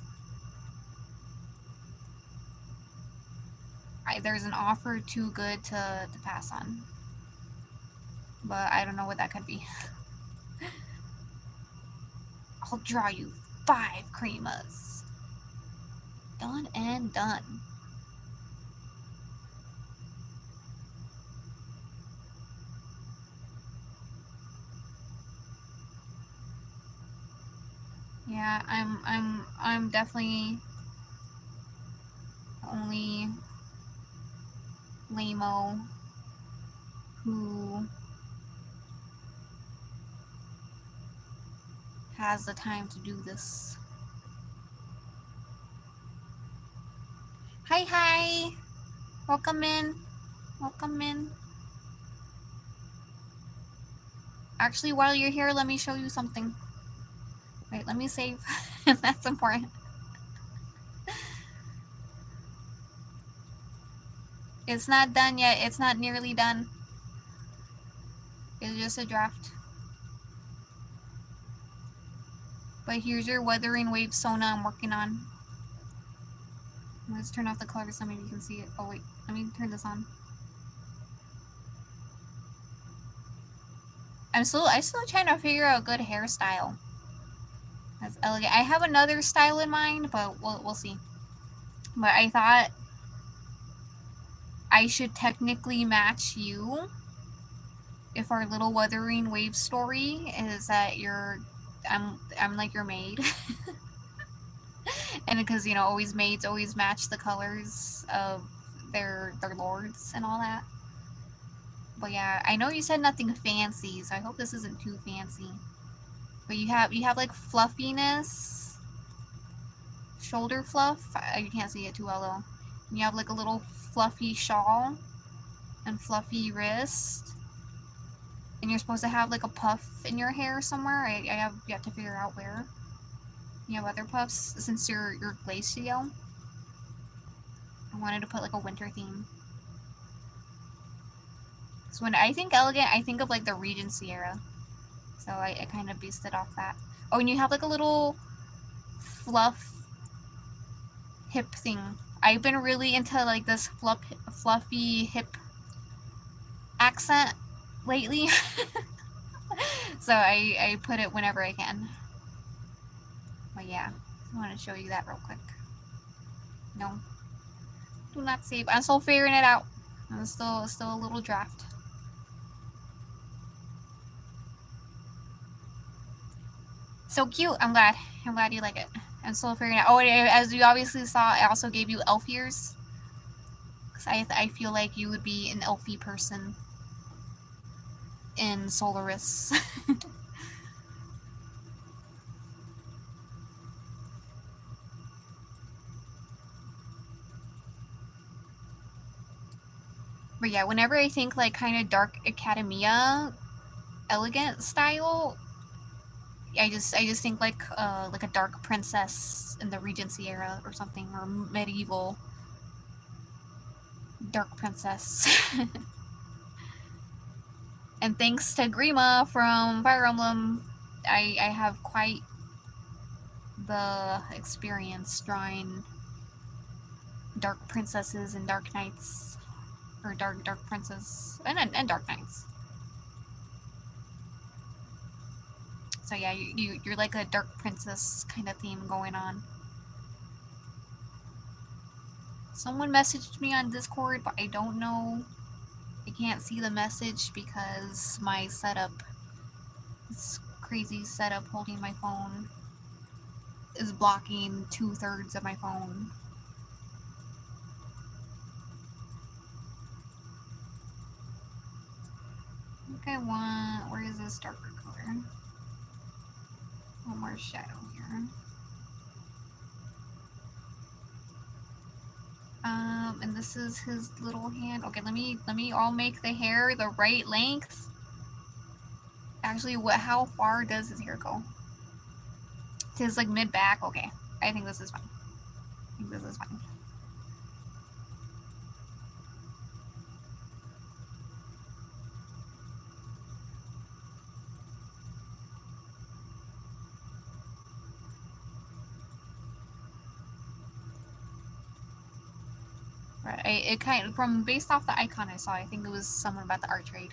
there's an offer too good to pass on. But I don't know what that could be. I'll draw you 5 cremas. Done and done. Yeah, I'm definitely the only lame-o who has the time to do this. Hi, hi. Welcome in. Welcome in. Actually, while you're here, let me show you something. Wait, let me save. That's important. It's not done yet. It's not nearly done. It's just a draft. But here's your weathering wave Sona I'm working on. Let's turn off the color so maybe you can see it. Oh wait, let me turn this on. I'm still trying to figure out a good hairstyle. That's elegant. I have another style in mind, but we'll see. But I thought I should technically match you if our little weathering wave story is that I'm like your maid. And because, you know, always maids always match the colors of their lords and all that. But yeah, I know you said nothing fancy, so I hope this isn't too fancy. But you have like fluffiness, shoulder fluff. You can't see it too well though. And you have like a little fluffy shawl and fluffy wrist. And you're supposed to have like a puff in your hair somewhere. You have to figure out where. You have other puffs since you're glacial. I wanted to put like a winter theme. So when I think elegant, I think of like the Regency era. So I kind of based it off that. Oh, and you have like a little fluff hip thing. I've been really into like this fluffy hip accent lately. So I put it whenever I can. But yeah, I want to show you that real quick. No. Do not save. I'm still figuring it out. It's still a little draft. So cute. I'm glad you like it. I'm still figuring it out. Oh, as you obviously saw, I also gave you elf ears. Because I feel like you would be an elfy person in Solaris. But yeah, whenever I think like kind of dark academia, elegant style, I just think like a dark princess in the Regency era or something, or medieval dark princess. And thanks to Grima from Fire Emblem, I have quite the experience drawing dark princesses and dark knights, or dark princes and dark knights. So yeah, you're like a dark princess kind of theme going on. Someone messaged me on Discord, but I don't know. I can't see the message because my setup, this crazy setup holding my phone, is blocking 2/3 of my phone. I think I want, where is this darker color? One more shadow here. And this is his little hand. Okay, let me all make the hair the right length. Actually, how far does his hair go? To his like mid back. Okay, I think this is fine. I think this is fine. Right, it kind of, from based off the icon I saw, I think it was someone about the art trade.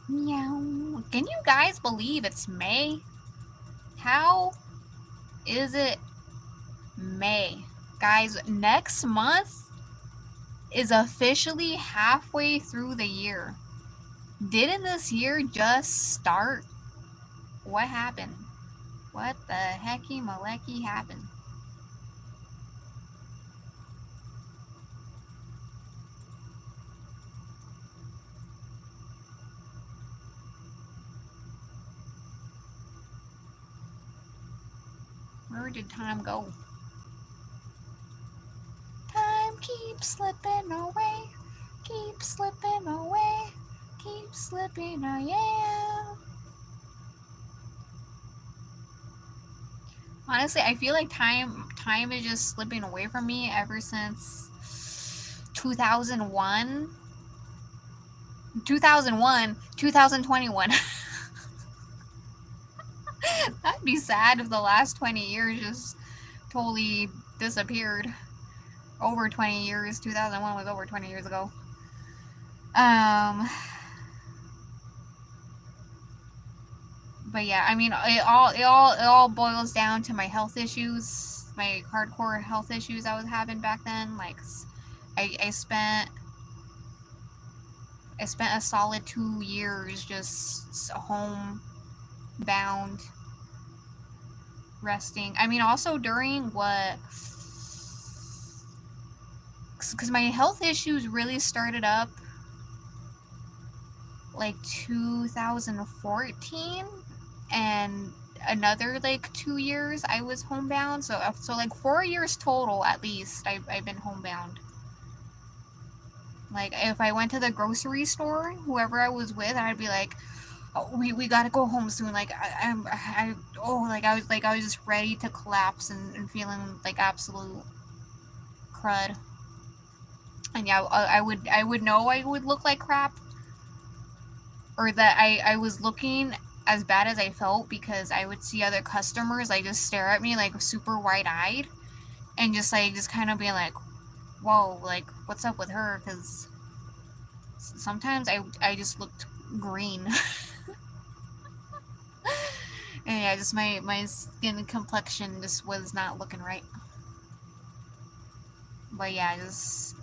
Meow. Can you guys believe it's May? How is it May? Guys, next month is officially halfway through the year. Didn't this year just start? What happened? What the hecky malecky happened? Where did time go? Time keeps slipping away. Keep slipping away. Keep slipping away. Yeah. Honestly, I feel like time is just slipping away from me ever since 2001. 2021. That'd be sad if the last 20 years just totally disappeared. Over 20 years. 2001 was over 20 years ago. But yeah, I mean, it all boils down to my health issues, my hardcore health issues I was having back then. Like, I spent a solid 2 years just homebound, resting. I mean, also during what, because my health issues really started up like 2014, and another like 2 years I was homebound. So like 4 years total at least I've been homebound. Like, if I went to the grocery store, whoever I was with, I'd be like, oh, we gotta go home soon. Like, I was just ready to collapse and feeling like absolute crud. And yeah, I would know I would look like crap, or that I was looking as bad as I felt, because I would see other customers like just stare at me like super wide-eyed, and just kind of being like, whoa, like, what's up with her? Because sometimes I just looked green. And yeah, just my skin complexion just was not looking right. But yeah, just,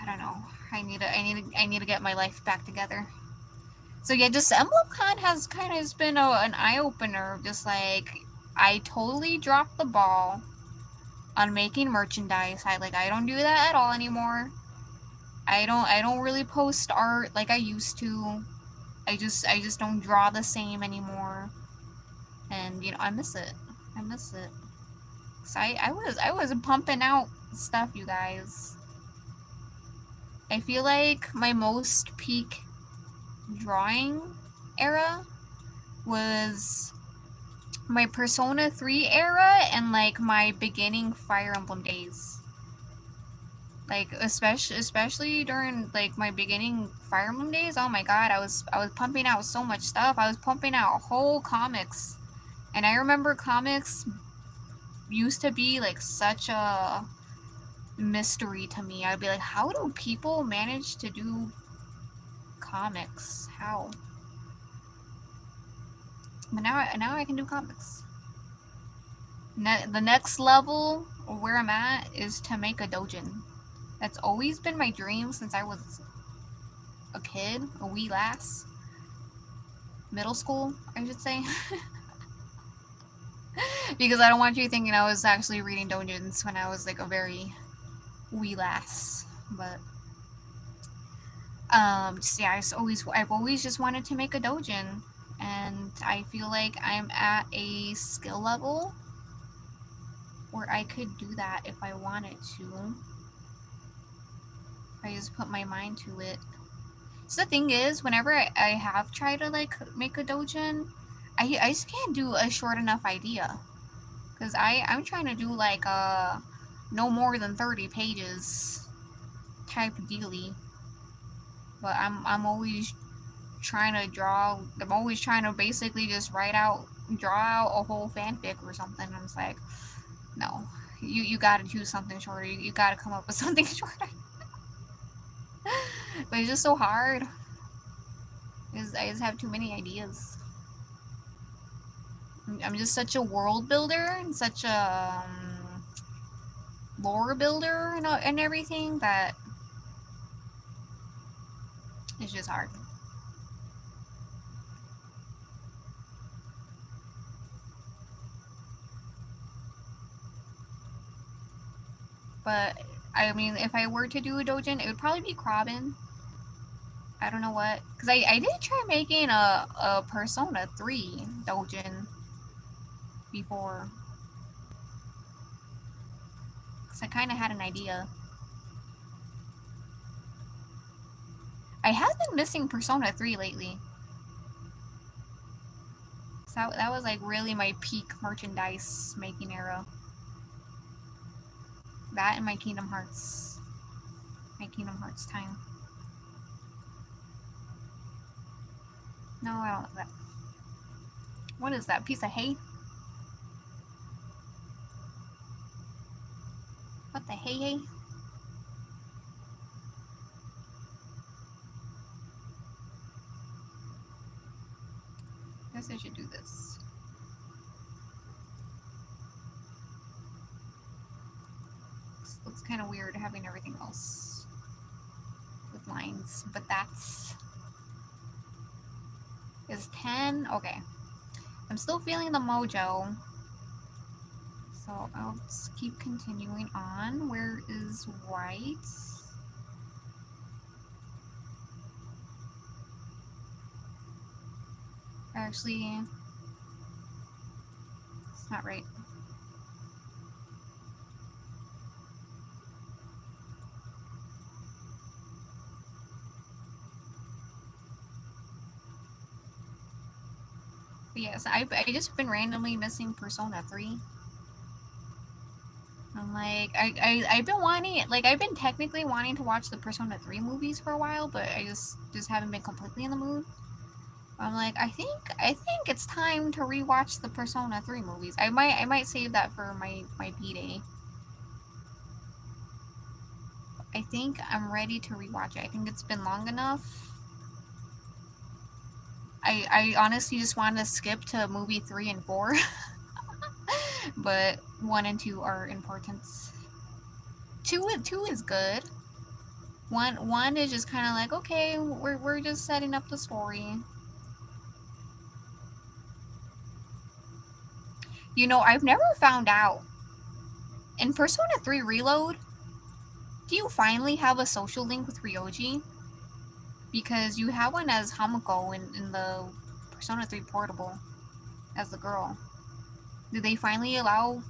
I don't know. I need to get my life back together. So yeah, just EMBLEM Con has kind of been an eye opener. Just like, I totally dropped the ball on making merchandise. I don't do that at all anymore. I don't really post art like I used to. I just don't draw the same anymore. And you know, I miss it. I miss it. So I was pumping out stuff, you guys. I feel like my most peak drawing era was my Persona 3 era and like my beginning Fire Emblem days. Like, especially during like my beginning Fire Emblem days. Oh my god, I was pumping out so much stuff. I was pumping out whole comics. And I remember comics used to be like such a mystery to me. I'd be like, how do people manage to do comics? How? But now I can do comics. The next level where I'm at is to make a doujin. That's always been my dream since I was a kid, a wee lass. Middle school, I should say. Because I don't want you thinking I was actually reading doujins when I was like a very wee lass. But just, yeah, I've always just wanted to make a doujin, and I feel like I'm at a skill level where I could do that if I wanted to. I just put my mind to it. So the thing is, whenever I have tried to like make a doujin, I just can't do a short enough idea. Because I'm trying to do like no more than 30 pages type dealy. But I'm always trying to draw. I'm always trying to basically just draw out a whole fanfic or something. I'm just like, no, you gotta choose something shorter. You gotta come up with something shorter. But it's just so hard. I just have too many ideas. I'm just such a world builder and such a lore builder and everything that it's just hard. But I mean, if I were to do a doujin, it would probably be Kraben. I don't know what, because I did try making a Persona 3 doujin before. Because I kind of had an idea. I have been missing Persona 3 lately. So that was like really my peak merchandise making era. That and my Kingdom Hearts. My Kingdom Hearts time. No, I don't like that. What is that? Piece of hay? What the hay? Guess I should do this. Looks kind of weird having everything else with lines, but that's is 10. Okay, I'm still feeling the mojo, so I'll just keep continuing on. Where is white? Actually, it's not right. But yes, I just been randomly missing Persona 3. I'm like, I've been wanting, like, I've been technically wanting to watch the Persona 3 movies for a while, but I just haven't been completely in the mood. I'm like, I think it's time to rewatch the Persona 3 movies. I might save that for my B-Day. I think I'm ready to rewatch it. I think it's been long enough. I honestly just wanted to skip to movie 3 and 4. But 1 and 2 are important. 2 is good. One is just kind of like, okay, we're just setting up the story. You know, I've never found out. In Persona 3 Reload, do you finally have a social link with Ryoji? Because you have one as Hamiko in the Persona 3 Portable as the girl. Did they finally allow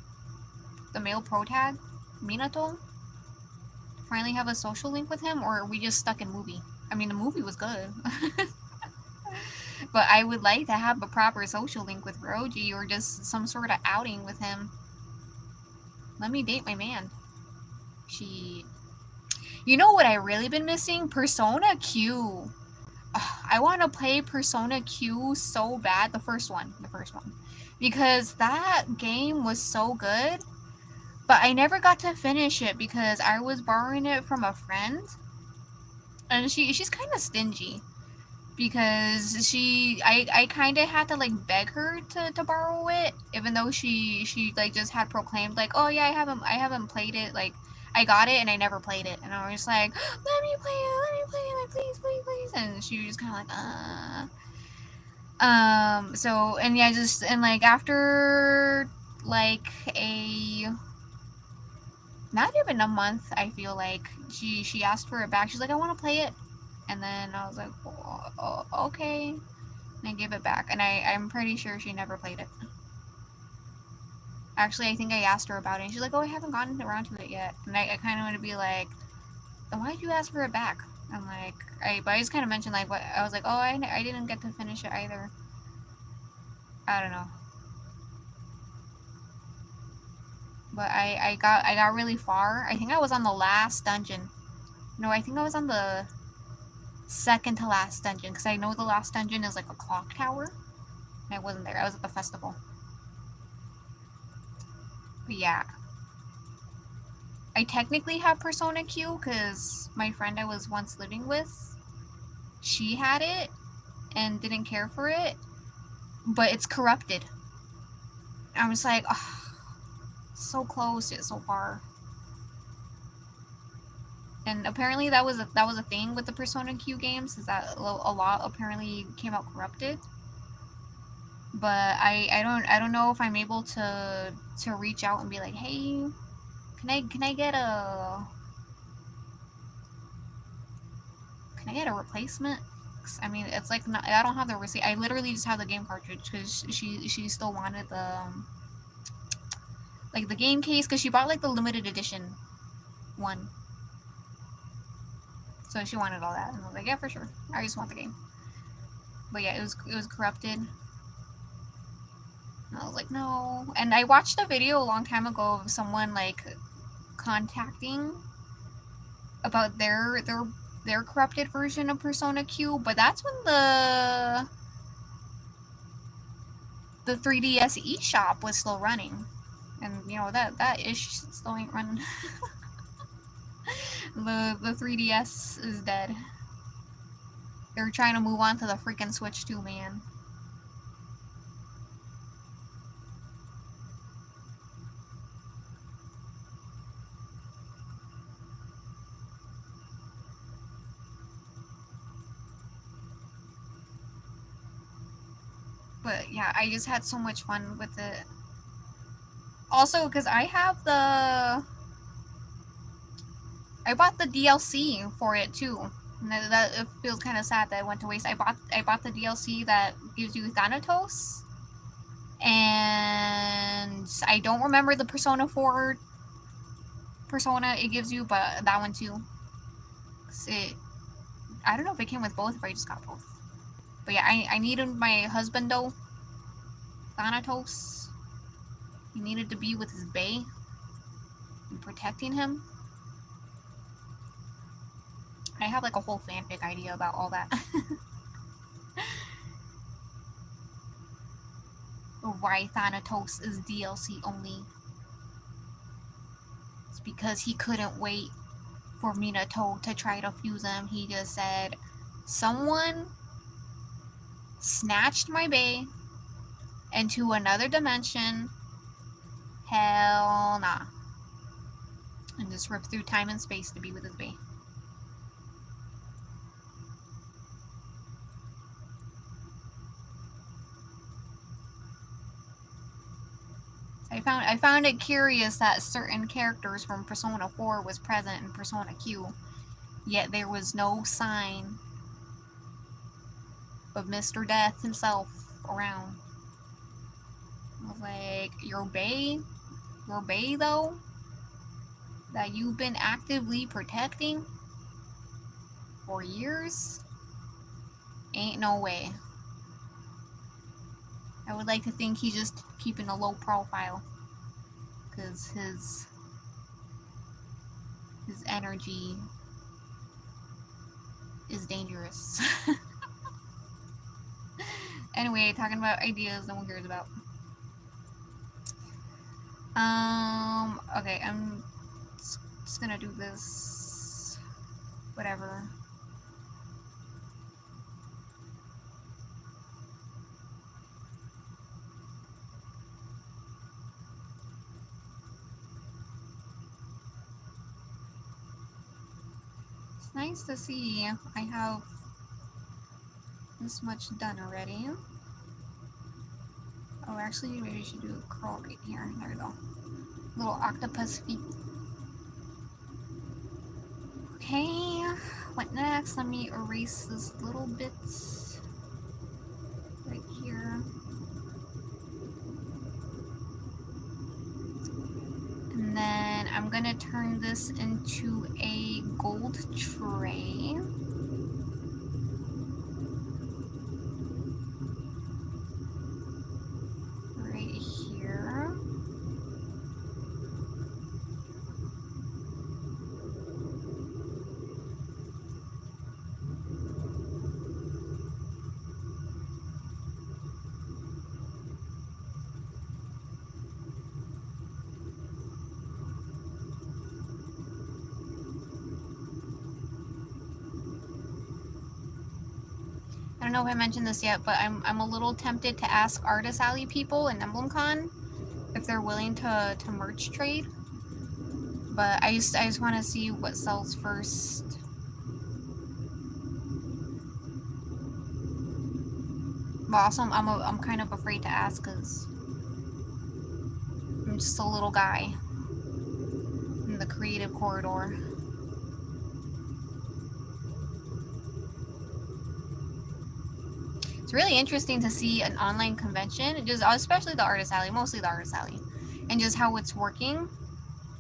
the male protag, Minato, to finally have a social link with him? Or are we just stuck in movie? I mean, the movie was good. But I would like to have a proper social link with Ryoji or just some sort of outing with him. Let me date my man. You know what I really been missing? Persona Q. Ugh, I want to play Persona Q so bad. The first one. Because that game was so good. But I never got to finish it because I was borrowing it from a friend. And she's kind of stingy. Because I kind of had to like beg her to borrow it. Even though she like just had proclaimed like, oh yeah, I haven't played it. Like, I got it and I never played it. And I was like, let me play it, like, please. And she was kind of like, so, and yeah, and like, after, like, not even a month, I feel like, she asked for it back. She's like, I want to play it. And then I was like, oh, okay. And I gave it back. And I'm pretty sure she never played it. Actually, I think I asked her about it, and she's like, oh, I haven't gotten around to it yet. And I kind of want to be like, then why did you ask for it back? I'm like, but I just kind of mentioned, like, what, I was like, oh, I didn't get to finish it either. I don't know. But I got really far. I think I was on the last dungeon. No, I think I was on the second to last dungeon, because I know the last dungeon is like a clock tower. And I wasn't there. I was at the festival. But yeah. I technically have Persona Q because my friend I was once living with, she had it and didn't care for it, but it's corrupted. I was like, oh, so close yet so far. And apparently that was a thing with the Persona Q games, is that a lot apparently came out corrupted. But I don't know if I'm able to reach out and be like, hey, can I get a replacement? I mean, it's like, not, I don't have the receipt. I literally just have the game cartridge because she still wanted like the game case, because she bought like the limited edition one. So she wanted all that, and I was like, yeah, for sure. I just want the game. But yeah, it was corrupted. And I was like, no. And I watched a video a long time ago of someone like contacting about their corrupted version of Persona Q, but that's when the 3DS eShop was still running. And you know that ish still ain't running. The 3DS is dead. They're trying to move on to the freaking Switch too, man. But yeah, I just had so much fun with it. Also, because I bought the DLC for it too. And that it feels kind of sad that it went to waste. I bought the DLC that gives you Thanatos, and I don't remember the Persona 4 Persona it gives you, but that one too. I don't know if it came with both, if I just got both. But yeah, I needed my husband though, Thanatos. He needed to be with his bae and protecting him. I have like a whole fanfic idea about all that. Why Thanatos is DLC only. It's because he couldn't wait for Minato to try to fuse him. He just said, someone snatched my bae into another dimension. Hell nah. And just ripped through time and space to be with his bae. I found it curious that certain characters from Persona 4 was present in Persona Q, yet there was no sign of Mr. Death himself around. I was like, your bae though, that you've been actively protecting for years? Ain't no way. I would like to think he's just keeping a low profile, because his energy is dangerous. Anyway, talking about ideas no one cares about. Okay, I'm just gonna do this. Whatever. It's nice to see I have this much done already. Oh, actually, maybe I should do a curl right here. There we go. Little octopus feet. Okay, what next? Let me erase this little bit right here. And then I'm gonna turn this into a gold tray. I don't know if I mentioned this yet, but I'm a little tempted to ask Artist Alley people in EMBLEM CON if they're willing to merch trade. But I just want to see what sells first. But also I'm kind of afraid to ask because I'm just a little guy in the creative corridor. It's really interesting to see an online convention, just especially the Artist Alley, mostly the Artist Alley. and just how it's working,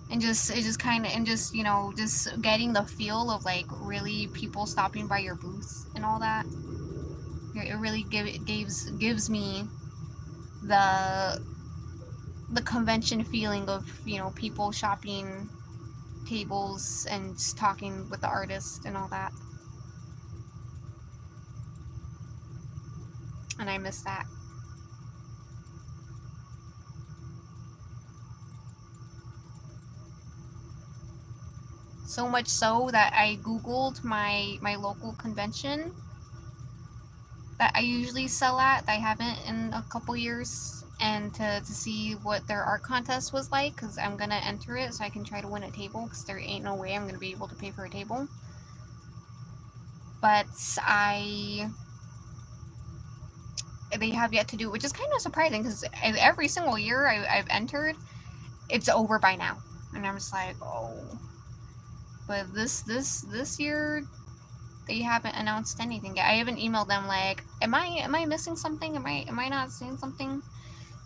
and just it just kind of, and just, you know, just getting the feel of like really people stopping by your booth and all that. It really gives me the convention feeling of, you know, people shopping tables and just talking with the artist and all that. And I miss that. So much so that I googled my local convention that I usually sell at, that I haven't in a couple years, and to see what their art contest was like, because I'm gonna enter it so I can try to win a table, because there ain't no way I'm gonna be able to pay for a table. But they have yet to do, which is kind of surprising, because every single year I've entered, it's over by now, and I'm just like, oh. But this year, they haven't announced anything yet. I haven't emailed them like, am I missing something? Am I not seeing something?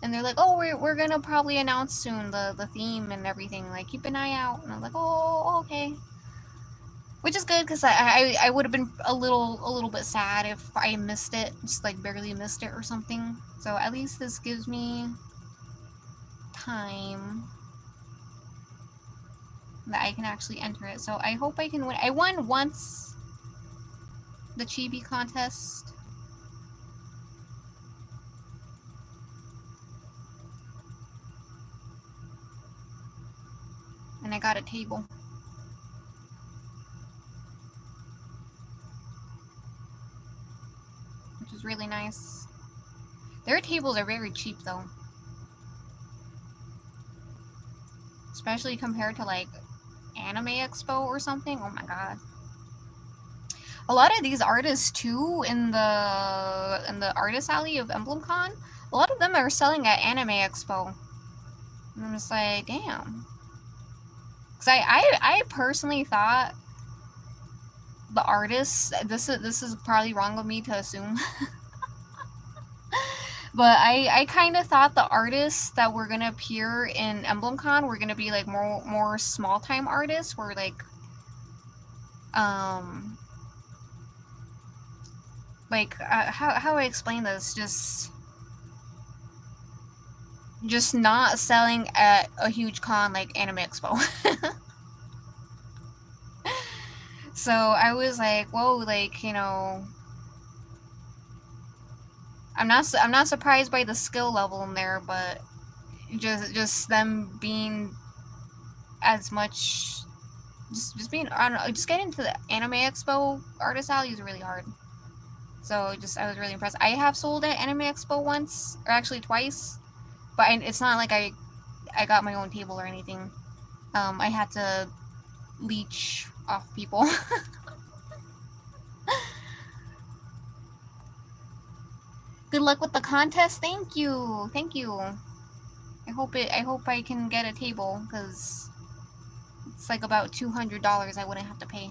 And they're like, oh, we're gonna probably announce soon the theme and everything. Like, keep an eye out. And I'm like, oh, okay. Which is good, because I would have been a little bit sad if I missed it, just like barely missed it or something. So at least this gives me time that I can actually enter it. So I hope I can win. I won once the chibi contest. And I got a table. Which is really nice. Their tables are very cheap though. Especially compared to like Anime Expo or something. Oh my god. A lot of these artists too in the artist alley of Emblem Con, a lot of them are selling at Anime Expo. And I'm just like, damn. Cause I personally thought the artists, this is probably wrong of me to assume. But I kind of thought the artists that were gonna appear in Emblem Con were gonna be like more small time artists, where like how I explain this, just not selling at a huge con like Anime Expo. So I was like, whoa, like, you know, I'm not surprised by the skill level in there, but just them being as much, just being, I don't know, just getting to the Anime Expo artist alley is really hard. So I was really impressed. I have sold at Anime Expo once, or actually twice, but it's not like I got my own table or anything. I had to leech off people. Good luck with the contest. Thank you. Thank you. I hope I can get a table, because it's like about $200 I wouldn't have to pay.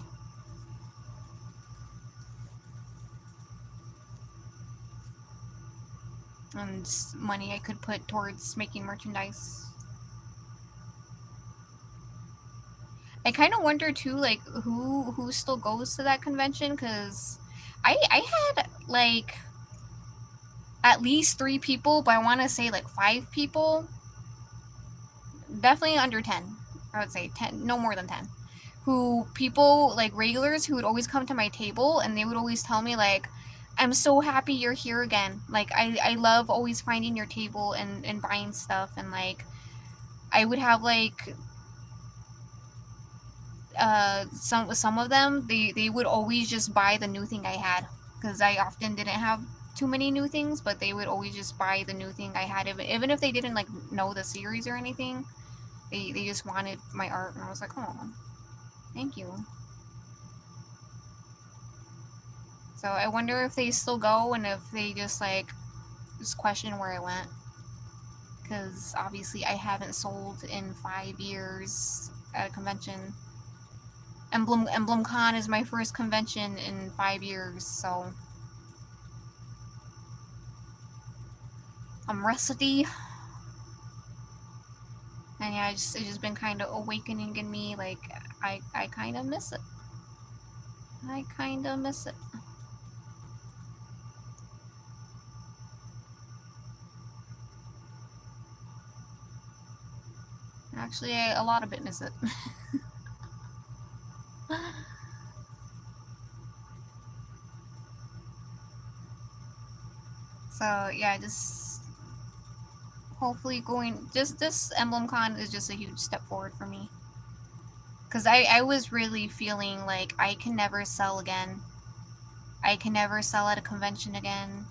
And just money I could put towards making merchandise. I kind of wonder too, like, who still goes to that convention, because I had like at least 3 people, but I want to say like 5 people, definitely under 10, I would say 10, no more than 10, who people, like regulars, who would always come to my table, and they would always tell me like, I'm so happy you're here again, like I love always finding your table and buying stuff. And like I would have like some of them, they would always just buy the new thing I had, because I often didn't have too many new things, but they would always just buy the new thing I had, even if they didn't like know the series or anything. They just wanted my art, and I was like, oh, thank you. So I wonder if they still go, and if they just like just question where I went, because obviously I haven't sold in 5 years at a convention. EMBLEM CON is my first convention in 5 years, so I'm rusty. And yeah, it's just been kind of awakening in me. Like, I kind of miss it. I kind of miss it. Actually, a lot of it miss it. So yeah, just hopefully just this Emblem Con is just a huge step forward for me. Because I was really feeling like I can never sell again. I can never sell at a convention again.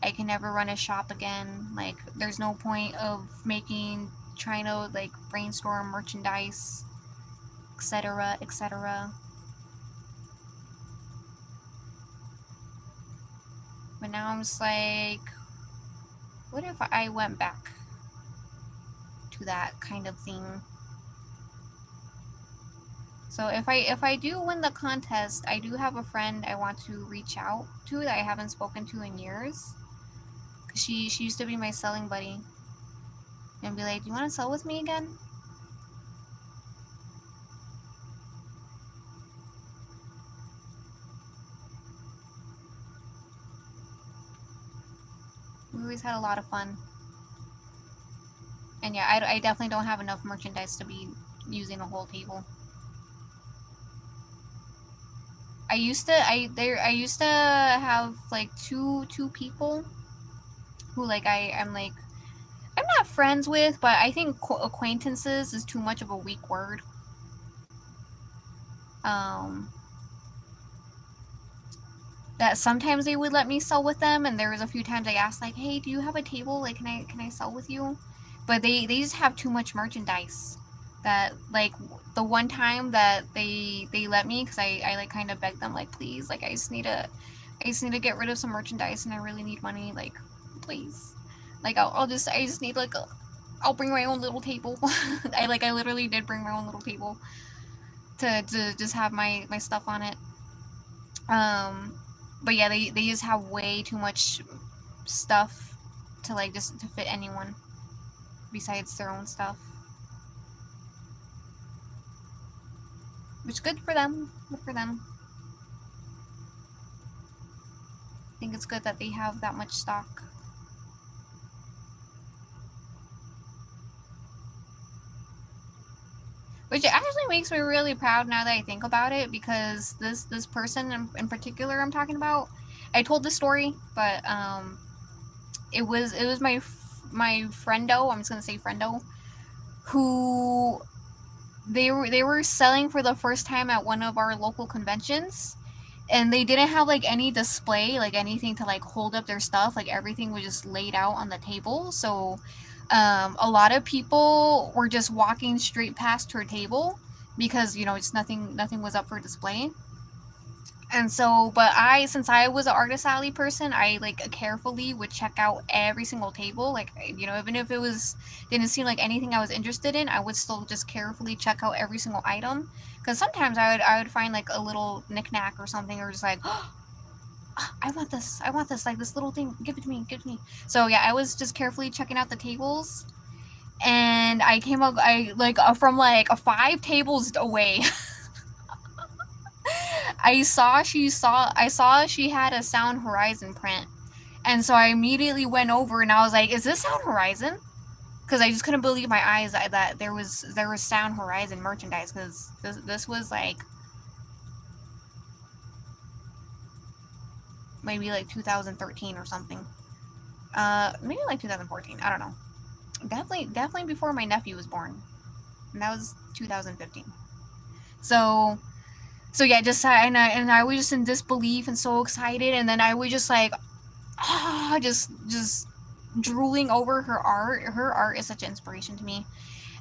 I can never run a shop again. Like, there's no point of trying to like brainstorm merchandise, etc., etc. But now I'm just like, what if I went back to that kind of thing? So if I do win the contest, I do have a friend I want to reach out to that I haven't spoken to in years. Cause she used to be my selling buddy. And be like, do you want to sell with me again? We always had a lot of fun. And yeah, I definitely don't have enough merchandise to be using a whole table. I used to have like two people who like I'm not friends with, but I think acquaintances is too much of a weak word. That sometimes they would let me sell with them, and there was a few times I asked like, hey, do you have a table? Like, can I sell with you? But they just have too much merchandise. That like the one time that they let me, because I like kind of begged them like, please, like I just need to get rid of some merchandise and I really need money, like please, like I just need like I'll bring my own little table. I literally did bring my own little table to just have my stuff on it. But yeah, they just have way too much stuff to like just to fit anyone besides their own stuff. Which good for them. Good for them. I think it's good that they have that much stock. Which actually makes me really proud now that I think about it, because this person in particular I'm talking about, I told the story, but it was my friendo, I'm just gonna say friendo, who they were selling for the first time at one of our local conventions, and they didn't have like any display, like anything to like hold up their stuff, like everything was just laid out on the table. So a lot of people were just walking straight past her table because, you know, it's nothing was up for display. And so, but since I was an Artist Alley person, I like carefully would check out every single table. Like, you know, even if it didn't seem like anything I was interested in, I would still just carefully check out every single item. Because sometimes I would find like a little knickknack or something, or just like, oh, I want this, like this little thing, give it to me. So yeah, I was just carefully checking out the tables, and I came up, from like 5 tables away. I saw she had a Sound Horizon print, and so I immediately went over and I was like, "Is this Sound Horizon?" Because I just couldn't believe my eyes that there was Sound Horizon merchandise. Because this was like maybe like 2013 or something. Maybe like 2014. I don't know. Definitely before my nephew was born, and that was 2015. So yeah, and I was just in disbelief and so excited, and then I was just like, just drooling over her art. Her art is such an inspiration to me,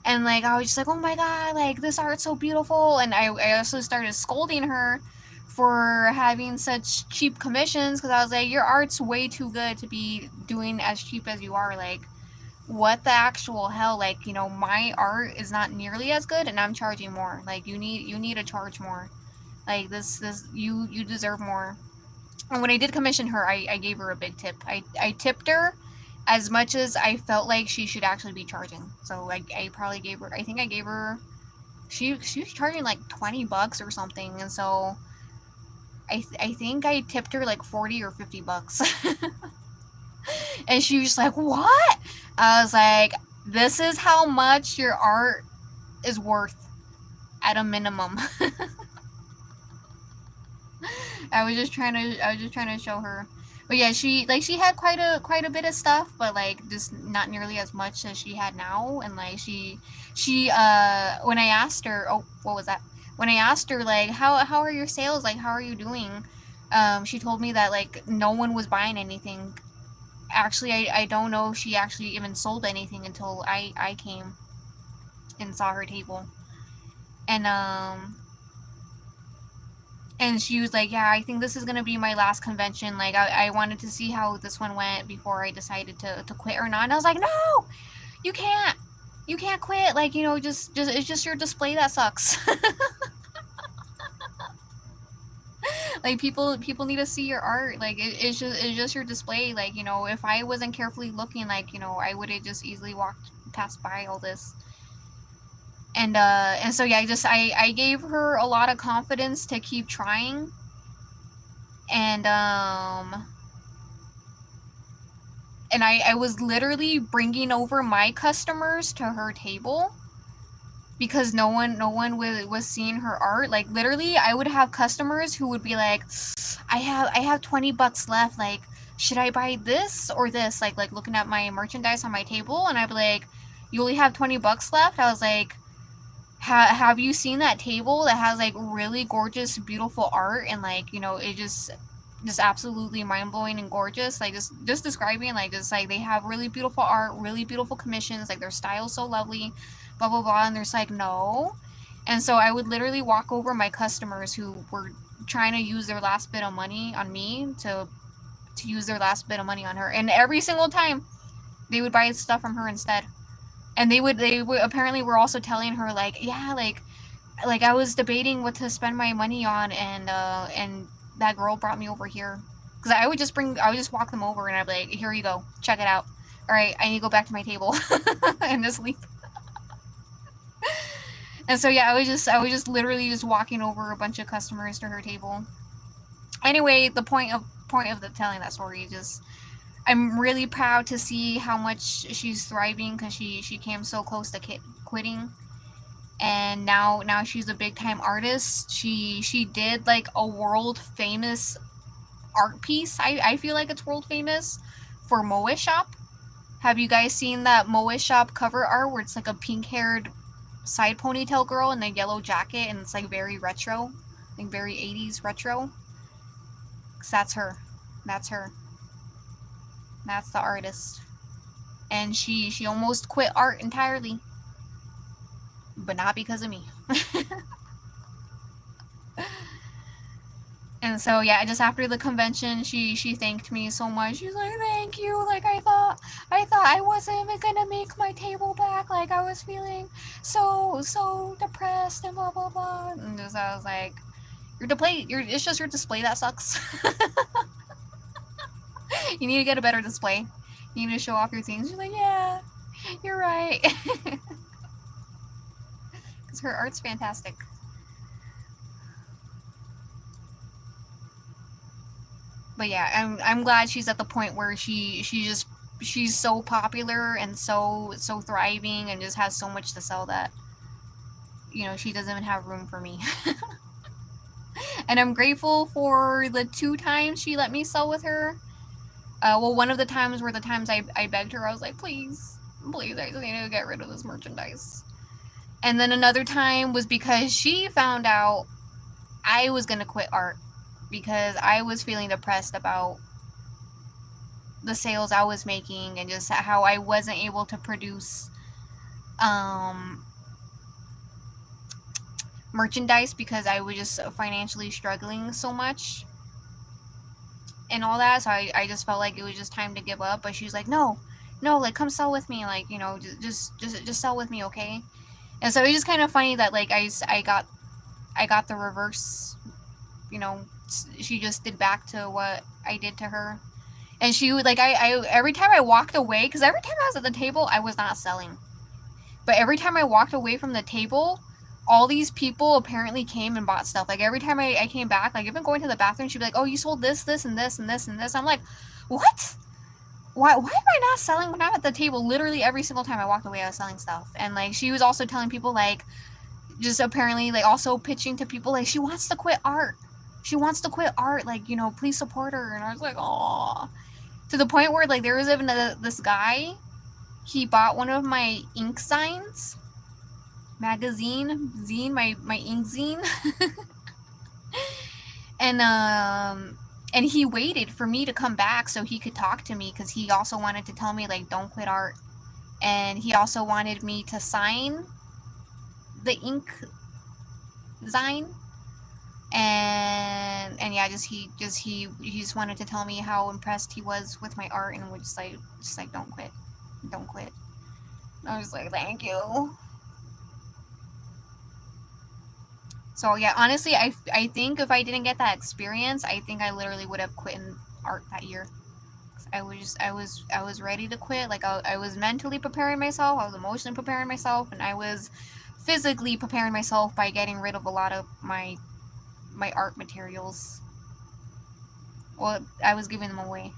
and like I was just like, oh my god, like this art's so beautiful. And I also started scolding her for having such cheap commissions, because I was like, your art's way too good to be doing as cheap as you are. Like, what the actual hell? Like, you know, my art is not nearly as good, and I'm charging more. Like, you need to charge more. Like, this you deserve more. And when I did commission her, I gave her a big tip. I tipped her, as much as I felt like she should actually be charging. So I probably gave her, I think I gave her, she was charging like $20 or something, and so I think I tipped her like 40 or $50. And she was like, what? I was like, this is how much your art is worth at a minimum. I was just trying to show her. But yeah, she had quite a bit of stuff, but like just not nearly as much as she had now. And like she when I asked her, oh, what was that? When I asked her like how are your sales, like how are you doing? She told me that like no one was buying anything. Actually, I don't know if she actually even sold anything until I came and saw her table. And she was like, yeah, I think this is going to be my last convention. Like, I wanted to see how this one went before I decided to quit or not. And I was like, no, you can't. You can't quit. Like, you know, just it's just your display that sucks. Like, people need to see your art. Like, it's just your display. Like, you know, if I wasn't carefully looking, like, you know, I would have just easily walked past by all this. And so yeah, I gave her a lot of confidence to keep trying. And I was literally bringing over my customers to her table because no one was seeing her art. Like, literally, I would have customers who would be like, I have $20 left, like, should I buy this or this? Like looking at my merchandise on my table, and I'd be like, you only have $20 left? I was like, have you seen that table that has like really gorgeous, beautiful art, and like, you know, it just absolutely mind-blowing and gorgeous. Like, just describing, like, just like they have really beautiful art, really beautiful commissions, like their style's so lovely, blah blah blah. And there's like, no. And so I would literally walk over my customers who were trying to use their last bit of money on me to use their last bit of money on her, and every single time they would buy stuff from her instead. And they would apparently were also telling her like, yeah, like I was debating what to spend my money on, and that girl brought me over here. Because I would just walk them over, and I'd be like, here you go, check it out. All right, I need to go back to my table and just leave. And so yeah, I was just literally just walking over a bunch of customers to her table. Anyway, the point of telling that story is just, I'm really proud to see how much she's thriving, because she came so close to quitting. And now she's a big time artist. She did like a world famous art piece. I feel like it's world famous for Moe Shop. Have you guys seen that Moe Shop cover art where it's like a pink haired side ponytail girl in a yellow jacket, and it's like very retro, like very 80s retro? 'Cause that's her. That's her. That's the artist. And she almost quit art entirely. But not because of me. And so yeah, just after the convention, she thanked me so much. She's like, thank you. Like, I thought I wasn't even gonna make my table back. Like, I was feeling so depressed and blah blah blah. And just, I was like, it's just your display that sucks. You need to get a better display. You need to show off your things. She's like, yeah, you're right. Because her art's fantastic. But yeah, I'm glad she's at the point where she's so popular and so thriving, and just has so much to sell that, you know, she doesn't even have room for me. And I'm grateful for the 2 times she let me sell with her. Well, one of the times were the times I begged her. I was like, please, I just need to get rid of this merchandise. And then another time was because she found out I was going to quit art, because I was feeling depressed about the sales I was making, and just how I wasn't able to produce merchandise because I was just financially struggling so much and all that. So I just felt like it was just time to give up. But she's like, no, like, come sell with me, like, you know, just sell with me, okay? And so it's just kind of funny that like I got the reverse, you know. She just did back to what I did to her. And she would, like, I every time I walked away, because every time I was at the table, I was not selling. But every time I walked away from the table, all these people apparently came and bought stuff. Like, every time I came back, like, even going to the bathroom, she'd be like, oh, you sold this, this, and this, and this, and this. I'm like, what? Why am I not selling when I'm at the table? Literally every single time I walked away, I was selling stuff. And, like, she was also telling people, like, just apparently, like, also pitching to people, like, she wants to quit art. She wants to quit art. Like, you know, please support her. And I was like, oh. To the point where, like, there was even this guy, he bought one of my ink signs, zine, my ink zine. And he waited for me to come back so he could talk to me, because he also wanted to tell me, like, don't quit art. And he also wanted me to sign the ink zine. And yeah, he just wanted to tell me how impressed he was with my art, and would just like don't quit. I was like, thank you. So yeah, honestly, I think if I didn't get that experience, I think I literally would have quit in art that year. I was ready to quit. Like, I was mentally preparing myself, I was emotionally preparing myself, and I was physically preparing myself by getting rid of a lot of my art materials. Well, I was giving them away.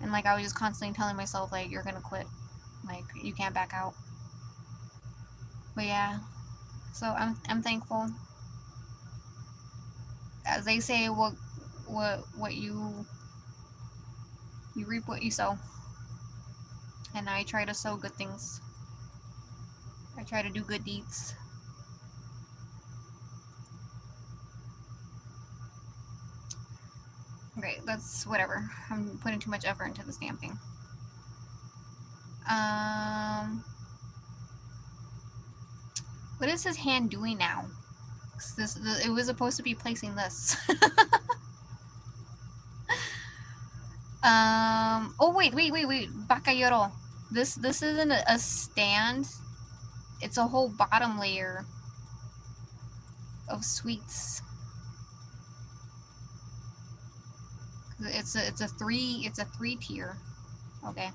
And, like, I was just constantly telling myself, like, you're gonna quit. Like, you can't back out. But yeah. So I'm thankful. As they say, what you reap what you sow. And I try to sow good things. I try to do good deeds. Okay, that's whatever. I'm putting too much effort into the stamping. What is his hand doing now? It was supposed to be placing this. Oh wait, Bakayoro. This isn't a stand. It's a whole bottom layer of sweets. It's a three tier. Okay.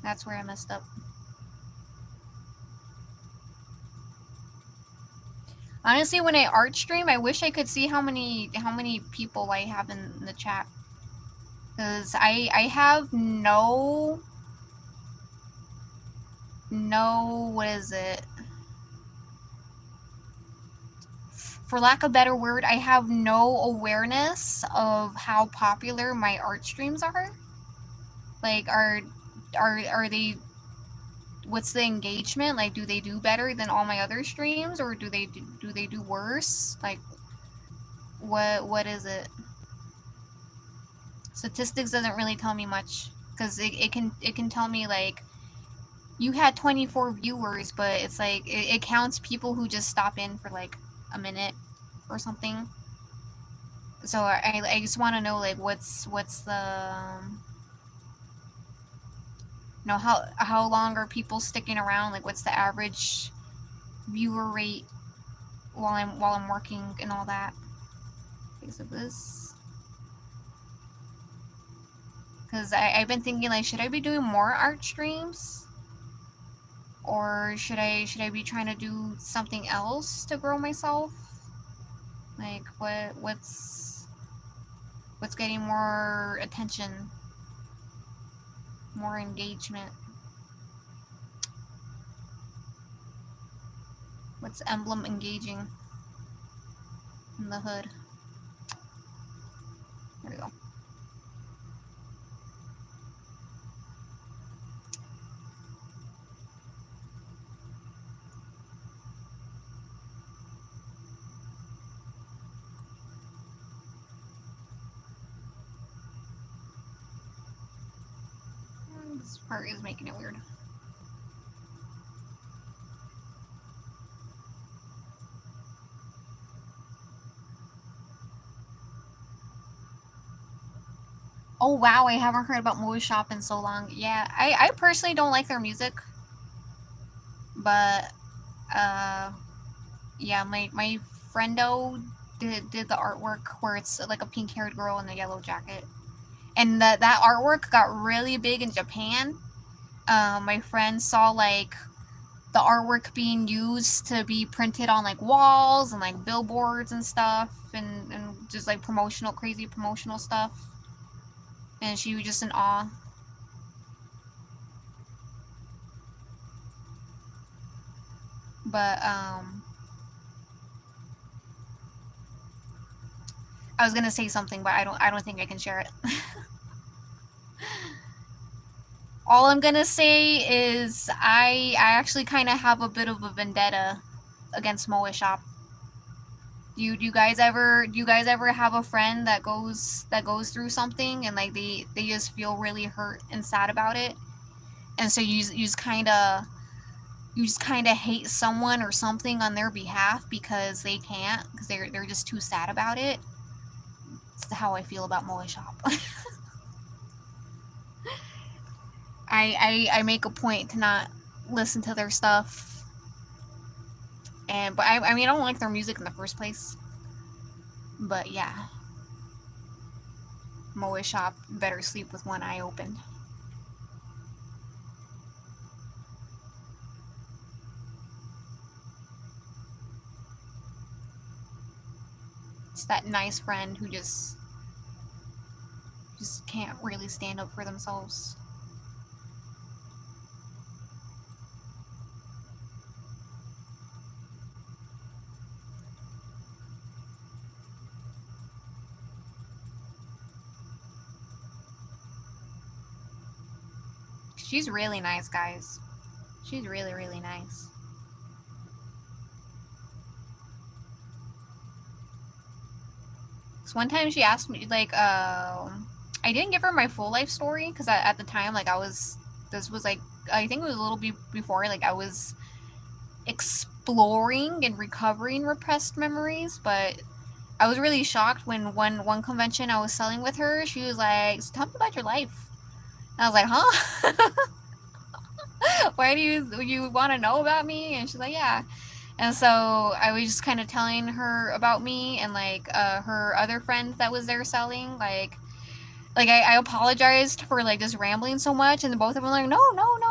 That's where I messed up. Honestly, when I art stream, I wish I could see how many people I have in the chat. Because I have no, what is it? For lack of a better word, I have no awareness of how popular my art streams are. Like, are they, what's the engagement? Like, do they do better than all my other streams, or do they do worse? Like, what is it? Statistics doesn't really tell me much, because it can tell me, like, you had 24 viewers, but it's like it counts people who just stop in for like a minute or something. So I just want to know, like, what's the, you know, how long are people sticking around? Like, what's the average viewer rate while I'm working and all that? Because of this. Because I've been thinking, like, should I be doing more art streams? Or should I be trying to do something else to grow myself? Like, what's getting more attention, more engagement? What's emblem engaging in the hood? There we go. This part is making it weird. Oh wow, I haven't heard about Moe Shop in so long. Yeah, I personally don't like their music. But Yeah, my friendo did the artwork where it's like a pink-haired girl in a yellow jacket. And that artwork got really big in Japan. My friend saw like the artwork being used to be printed on like walls and like billboards and stuff, and just like crazy promotional stuff. And she was just in awe. But I was gonna say something, but I don't think I can share it. All I'm gonna say is I actually kind of have a bit of a vendetta against Moe Shop. Do you guys ever have a friend that goes through something and like they just feel really hurt and sad about it, and so you just kind of hate someone or something on their behalf because they can't, because they're just too sad about it. That's how I feel about Moe Shop. I make a point to not listen to their stuff, but I mean I don't like their music in the first place. But yeah, Moe Shop better sleep with one eye open. It's that nice friend who just can't really stand up for themselves. She's really nice, guys. She's really, really nice. So one time she asked me, like, I didn't give her my full life story, because at the time, like, this was, like, I think it was a little before, like, I was exploring and recovering repressed memories, but I was really shocked when one convention I was selling with her, she was like, so tell me about your life. And I was like, huh? Why do you want to know about me? And she's like, yeah. And so I was just kind of telling her about me and like her other friend that was there selling. Like I apologized for like just rambling so much, and both of them were like, no,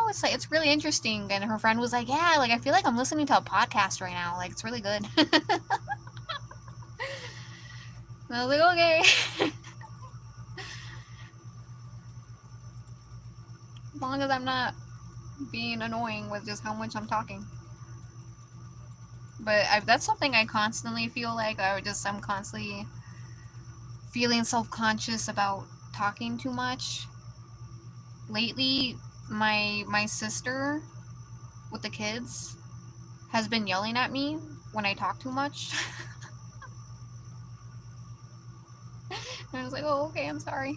it's like it's really interesting. And her friend was like, yeah, like I feel like I'm listening to a podcast right now. Like it's really good. And I was like, okay. As long as I'm not being annoying with just how much I'm talking. But that's something I constantly feel like. I'm constantly feeling self-conscious about talking too much. Lately, my sister with the kids has been yelling at me when I talk too much. And I was like, oh, okay, I'm sorry.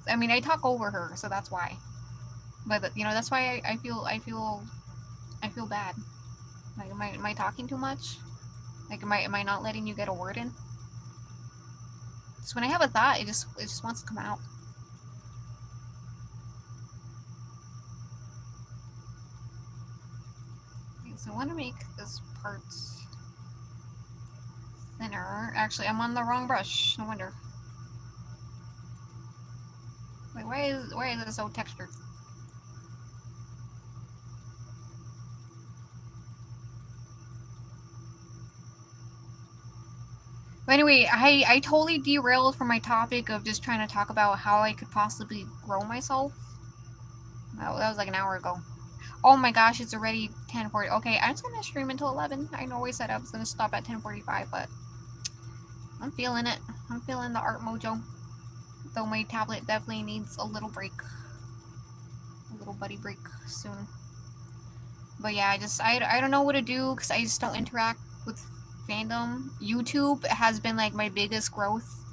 I mean, I talk over her, so that's why. But you know, that's why I feel bad. Like, am I talking too much? Like, am I not letting you get a word in? So when I have a thought, it just wants to come out. Okay, so I want to make this part thinner. Actually, I'm on the wrong brush. No wonder. Wait, why is it so textured? But anyway, I totally derailed from my topic of just trying to talk about how I could possibly grow myself. That was like an hour ago. Oh my gosh, it's already 10:40. Okay, I'm just gonna stream until 11. I know I said I was gonna stop at 10:45, but I'm feeling it. I'm feeling the art mojo. Though my tablet definitely needs a little break. A little buddy break soon. But yeah, I don't know what to do because I just don't interact with fandom. YouTube has been like my biggest growth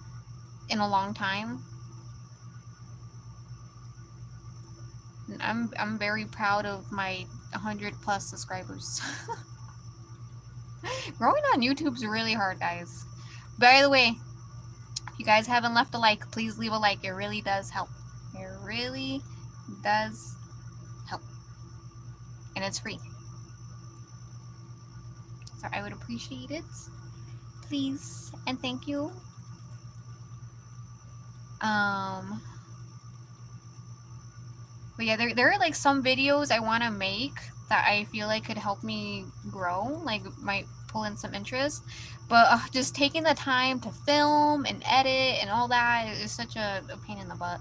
in a long time. And I'm very proud of my 100+ subscribers. Growing on YouTube's really hard, guys. By the way, if you guys haven't left a like, please leave a like. It really does help. It really does help. And it's free. So I would appreciate it. Please and thank you. But yeah, there are like some videos I want to make that I feel like could help me grow, like might pull in some interest. But just taking the time to film and edit and all that is such a pain in the butt.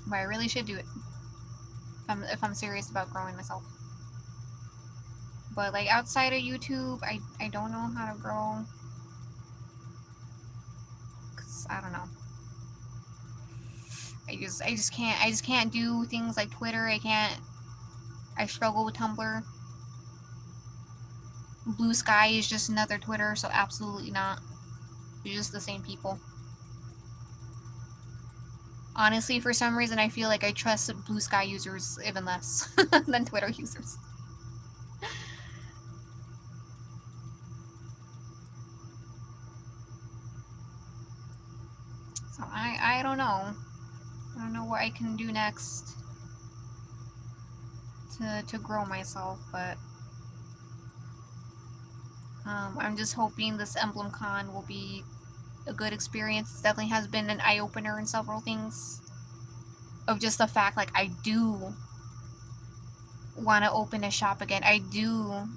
But I really should do it if I'm serious about growing myself. But like outside of YouTube, I don't know how to grow. Cause I don't know. I just can't do things like Twitter. I struggle with Tumblr. Blue Sky is just another Twitter, so absolutely not. They're just the same people. Honestly, for some reason, I feel like I trust Blue Sky users even less than Twitter users. So I don't know. I don't know what I can do next to grow myself, but I'm just hoping this Emblem Con will be a good experience. It definitely has been an eye-opener in several things. Of just the fact, like, I do want to open a shop again. I do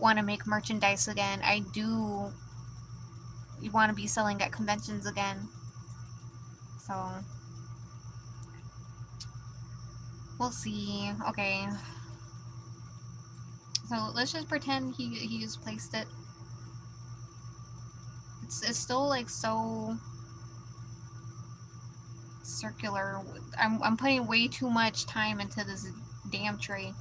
want to make merchandise again. I do want to be selling at conventions again. So, we'll see. Okay. So, let's just pretend he just placed it. It's still, like, so circular. I'm putting way too much time into this damn tray.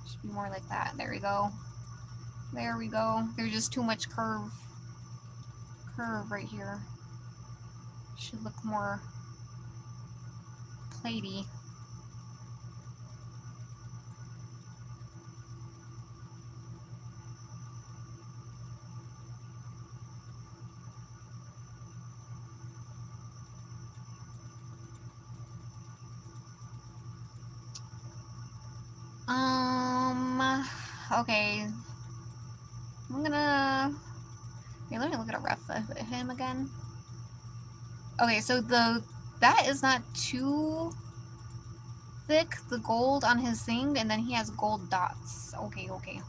Should be more like that. There we go. There we go. There's just too much curve right here. Should look more platey. Okay. I'm gonna... Okay, let me look at a ref of him again. Okay, so that is not too thick, the gold on his thing, and then he has gold dots. Okay, okay.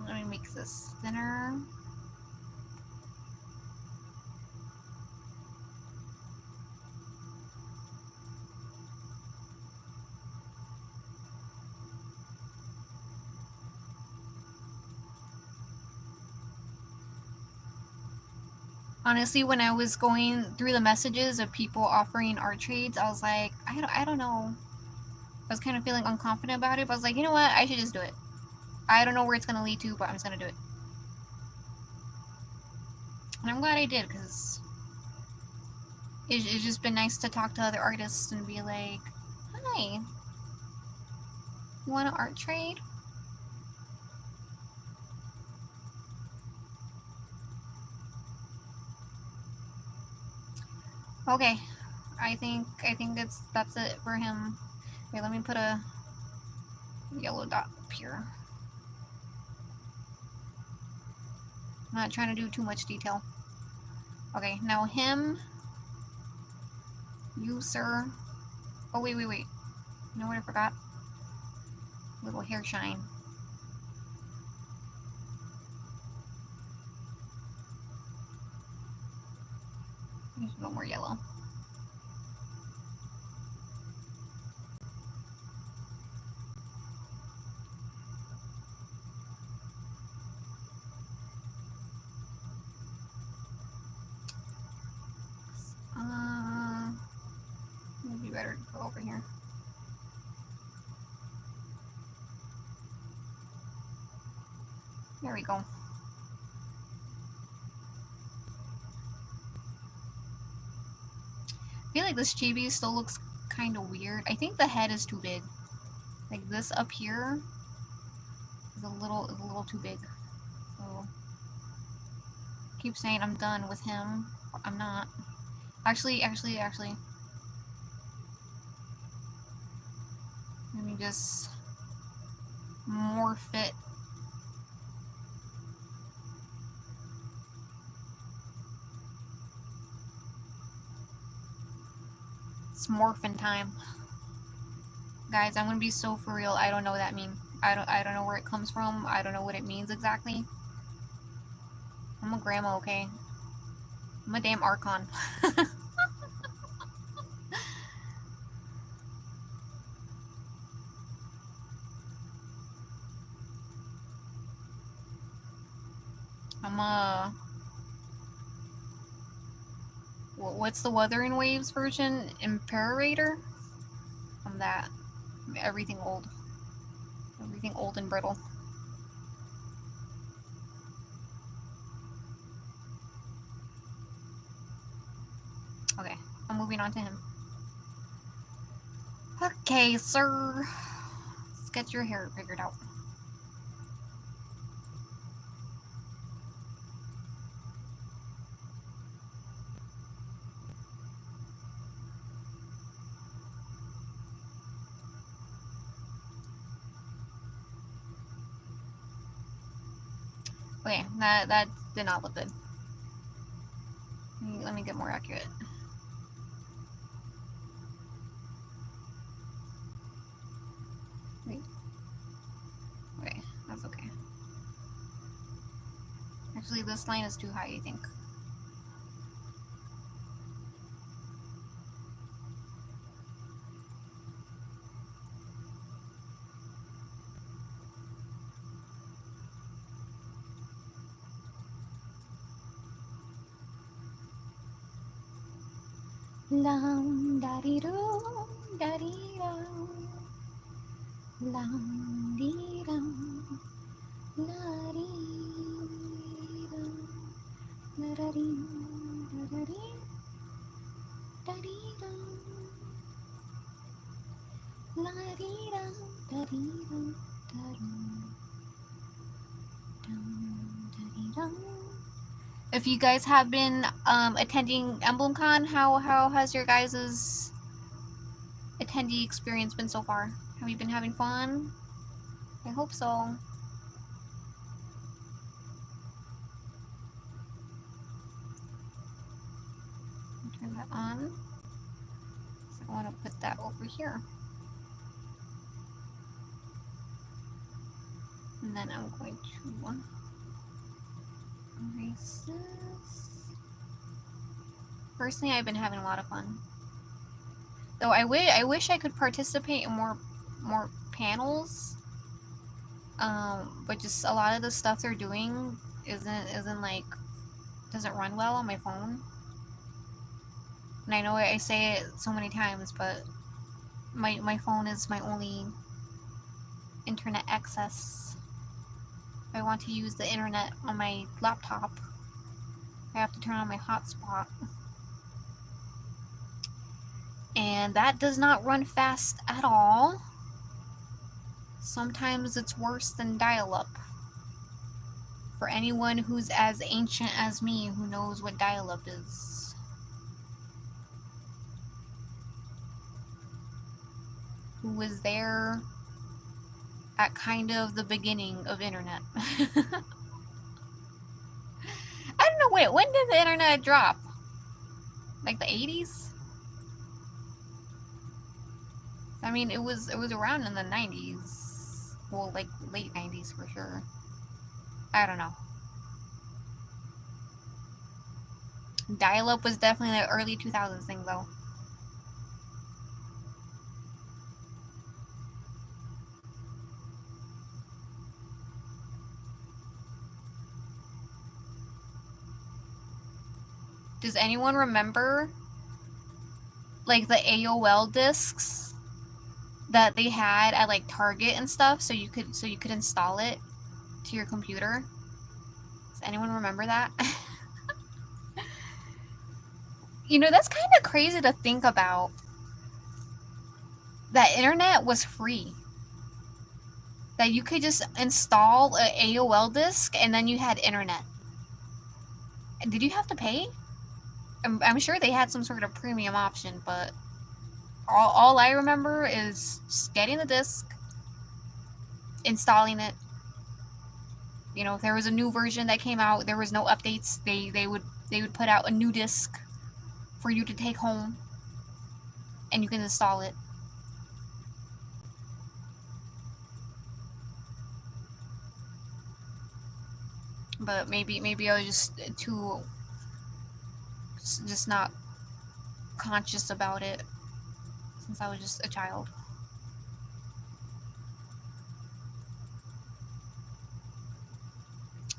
Let me make this thinner. Honestly, when I was going through the messages of people offering art trades, I was like, I don't know. I was kind of feeling unconfident about it, but I was like, you know what? I should just do it. I don't know where it's going to lead to, but I'm just going to do it. And I'm glad I did, because it's just been nice to talk to other artists and be like, hi, you want an art trade? Okay, I think that's it for him. Wait, let me put a yellow dot up here. I'm not trying to do too much detail. Okay, now him, you, sir. Oh, wait. You know what I forgot? Little hair shine. There's no more yellow. It'd be better to go over here. There we go. I feel like this chibi still looks kind of weird. I think the head is too big. Like this up here is a little too big. So keep saying I'm done with him. I'm not. Actually. Let me just morph it. It's morphin' time. Guys, I'm gonna be so for real. I don't know what that means. I don't know where it comes from. I don't know what it means exactly. I'm a grandma, okay? I'm a damn Archon. I'm a... What's the Wuthering Waves version? Imperator? I'm that. Everything old. Everything old and brittle. Okay, I'm moving on to him. Okay, sir. Let's get your hair figured out. Okay, that did not look good. Let me get more accurate. Wait. Okay, that's okay. Actually, this line is too high, I think. Lam da dee doo, da dee da. Lam dee dum, la dee dum, da da dee, da da dee, da dee dum, la dee dum, da dee dum, da dum, da dee dum. If you guys have been attending Emblem Con, how has your guys' attendee experience been so far? Have you been having fun? I hope so. Turn that on. So I want to put that over here. And then I'm going to erase this. Personally, I've been having a lot of fun. Though I wish I could participate in more panels. But just a lot of the stuff they're doing isn't like, doesn't run well on my phone. And I know I say it so many times, but my phone is my only internet access. If I want to use the internet on my laptop, I have to turn on my hotspot. And that does not run fast at all. Sometimes it's worse than dial-up. For anyone who's as ancient as me who knows what dial-up is. Who was there at kind of the beginning of internet. I don't know, wait, when did the internet drop? Like the 80s? I mean, it was around in the 90s. Well, like late 90s for sure. I don't know. Dial-up was definitely the early 2000s thing though. Does anyone remember like the AOL discs that they had at like Target and stuff, so you could install it to your computer? Does anyone remember that? You know, that's kind of crazy to think about. that internet was free. That you could just install a AOL disk and then you had internet. Did you have to pay? I'm sure they had some sort of premium option, but all I remember is just getting the disc, installing it. You know, if there was a new version that came out, there was no updates. They would put out a new disc for you to take home, and you can install it. But maybe I was just not conscious about it since I was just a child.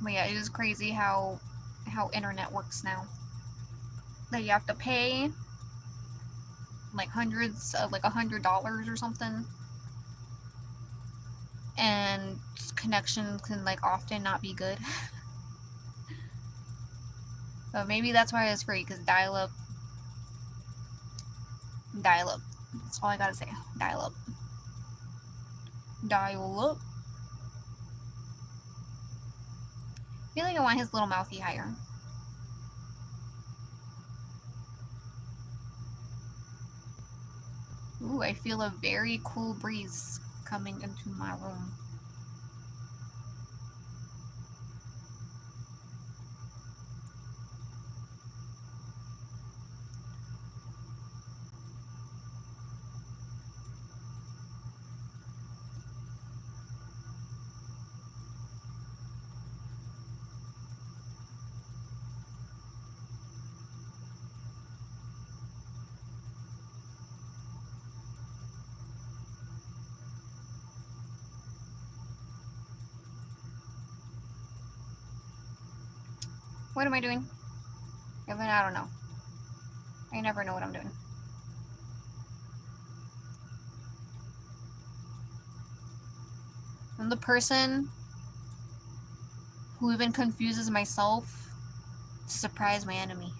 But yeah, it is crazy how internet works now. That you have to pay like hundreds of like $100 or something, and connection can like often not be good. But maybe that's why it's free, because dial-up. That's all I gotta say. Dial-up. Dial-up. I feel like I want his little mouthy higher. Ooh, I feel a very cool breeze coming into my room. What am I doing? I don't know. I never know what I'm doing. I'm the person who even confuses myself to surprise my enemy.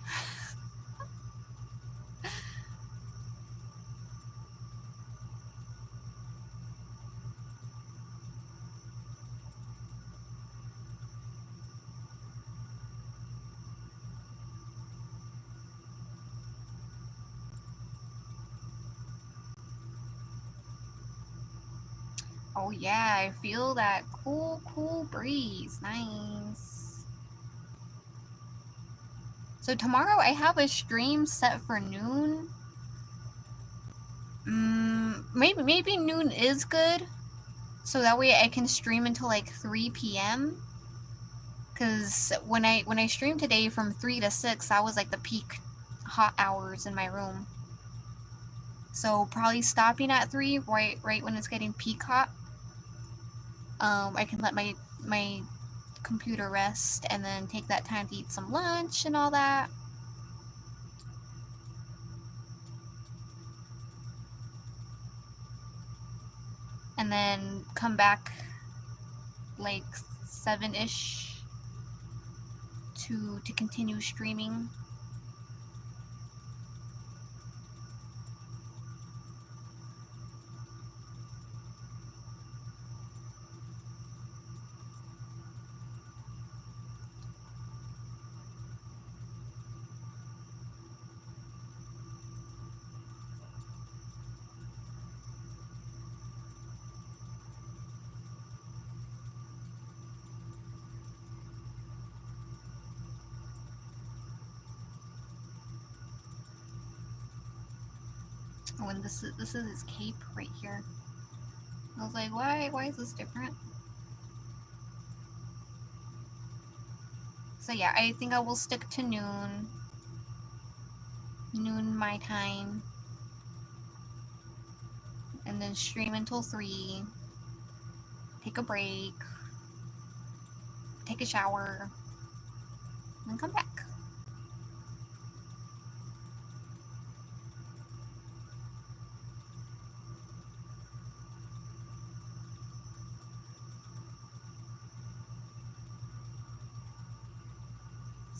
Oh yeah, I feel that cool breeze. Nice. So tomorrow I have a stream set for noon. Maybe noon is good, so that way I can stream until like 3 p.m. Cause when I streamed today from 3 to 6, that was like the peak hot hours in my room. So probably stopping at 3, right when it's getting peak hot. I can let my computer rest and then take that time to eat some lunch and all that. And then come back like 7-ish to continue streaming. Oh, and this is his cape right here. I was like, why is this different? So yeah, I think I will stick to noon. Noon my time. And then stream until 3. Take a break. Take a shower. And then come back.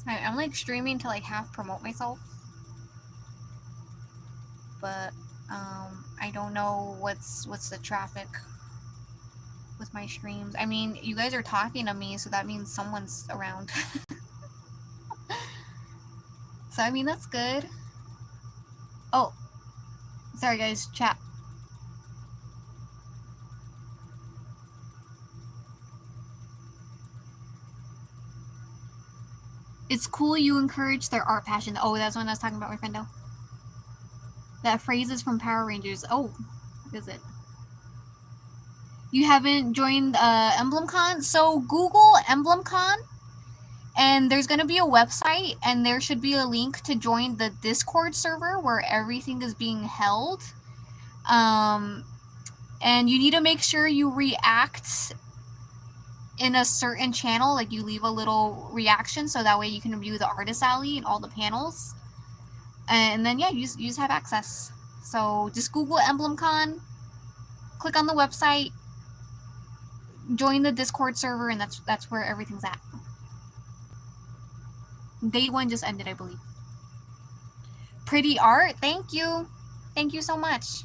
I'm like streaming to like half promote myself, but I I don't know what's the traffic with my streams. I mean, you guys are talking to me, so that means someone's around. So I mean, that's good. Oh, sorry guys, chat. It's cool you encourage their art passion. Oh, that's when I was talking about my friend though. That phrase is from Power Rangers. Oh, what is it? You haven't joined EMBLEM CON? So Google EMBLEM CON, and there's going to be a website, and there should be a link to join the Discord server where everything is being held. And you need to make sure you react in a certain channel, like you leave a little reaction so that way you can view the artist alley and all the panels. And then yeah, you just have access. So just Google EMBLEM CON, click on the website, join the Discord server, and that's where everything's at. Day 1 just ended, I believe. Pretty art, thank you so much.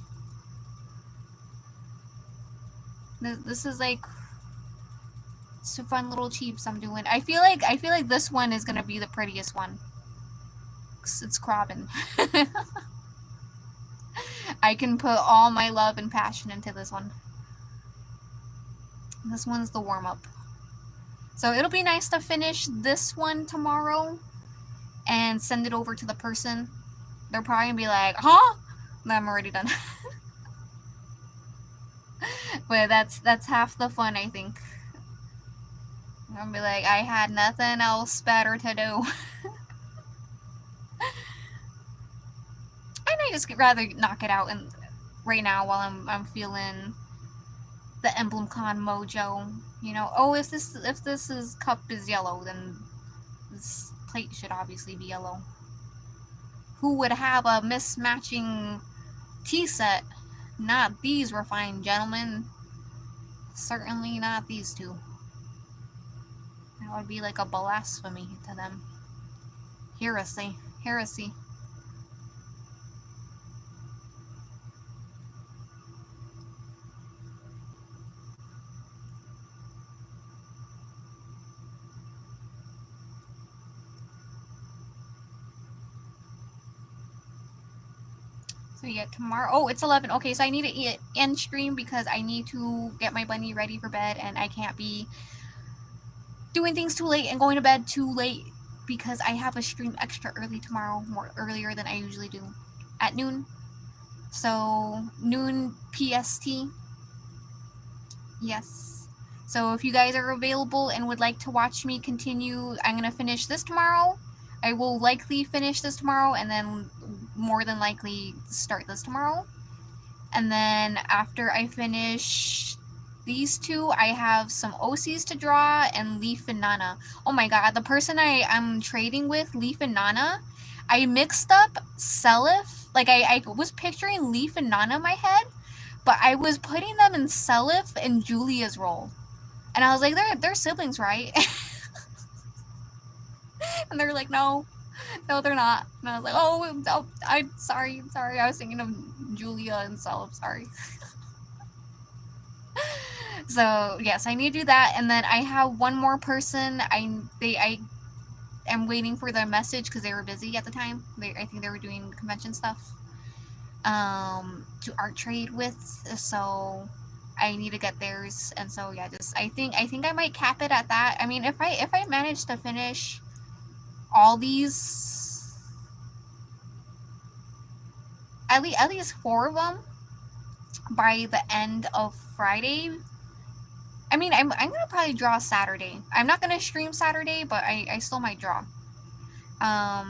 This is like some fun little cheeps I'm doing. I feel like this one is gonna be the prettiest one. It's crabbing. I can put all my love and passion into this one. This one's the warm-up. So it'll be nice to finish this one tomorrow and send it over to the person. They're probably gonna be like, huh? No, I'm already done. But that's half the fun, I think. I'm gonna be like, I had nothing else better to do. And I just rather knock it out and right now while I'm feeling the EMBLEM CON mojo. You know, oh, if this cup is yellow, then this plate should obviously be yellow. Who would have a mismatching tea set? Not these refined gentlemen. Certainly not these two. That would be like a blasphemy to them. Heresy. Heresy. So yeah, tomorrow. Oh, it's 11. Okay, so I need to end stream because I need to get my bunny ready for bed, and I can't be doing things too late and going to bed too late because I have a stream extra early tomorrow, more earlier than I usually do, at noon. So noon PST. Yes. So if you guys are available and would like to watch me continue, I'm gonna finish this tomorrow. I will likely finish this tomorrow and then more than likely start this tomorrow. And then after I finish these two, I have some OCs to draw and Leaf and Nana. Oh my god, the person I'm trading with, Leaf and Nana, I mixed up Seliph. Like I was picturing Leaf and Nana in my head, but I was putting them in Seliph and Julia's role. And I was like, they're siblings, right? And they're like, no, they're not. And I was like, oh, I'm sorry. I was thinking of Julia and Seliph, sorry. So yes, I need to do that. And then I have one more person. I am waiting for their message because they were busy at the time. I think they were doing convention stuff to art trade with. So I need to get theirs. And so yeah, just I think I might cap it at that. I mean, if I manage to finish all these, at least 4 of them by the end of Friday. I mean, I'm gonna probably draw Saturday. I'm not gonna stream Saturday, but I still might draw. But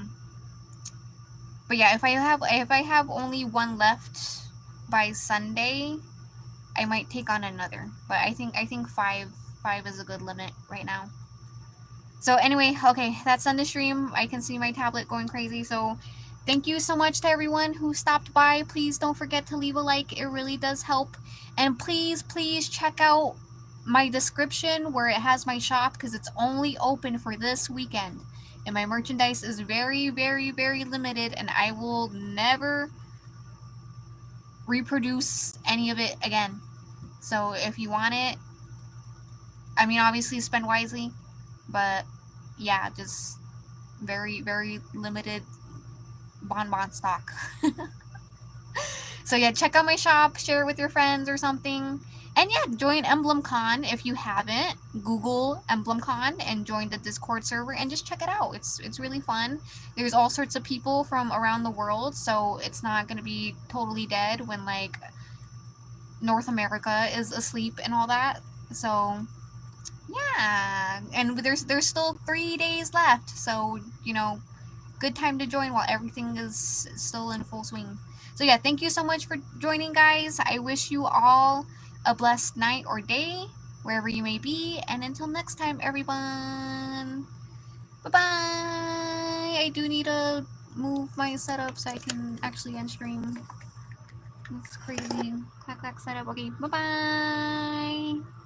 yeah, if I have only one left by Sunday, I might take on another. But I think five is a good limit right now. So anyway, okay, that's on the stream. I can see my tablet going crazy. So thank you so much to everyone who stopped by. Please don't forget to leave a like. It really does help. And please check out my description where it has my shop because it's only open for this weekend. And my merchandise is very, very, very limited, and I will never reproduce any of it again. So if you want it, I mean, obviously spend wisely, but yeah, just very, very limited bonbon stock. So yeah, check out my shop, share it with your friends or something. And yeah, join Emblem Con if you haven't. Google Emblem Con and join the Discord server and just check it out. It's really fun. There's all sorts of people from around the world, so it's not gonna be totally dead when like North America is asleep and all that. So yeah, and there's still 3 days left, so you know, good time to join while everything is still in full swing. So yeah, thank you so much for joining, guys. I wish you all a blessed night or day wherever you may be, and until next time, everyone. Bye bye. I do need to move my setup so I can actually end stream. It's crazy. Clack clack setup. Okay, bye bye.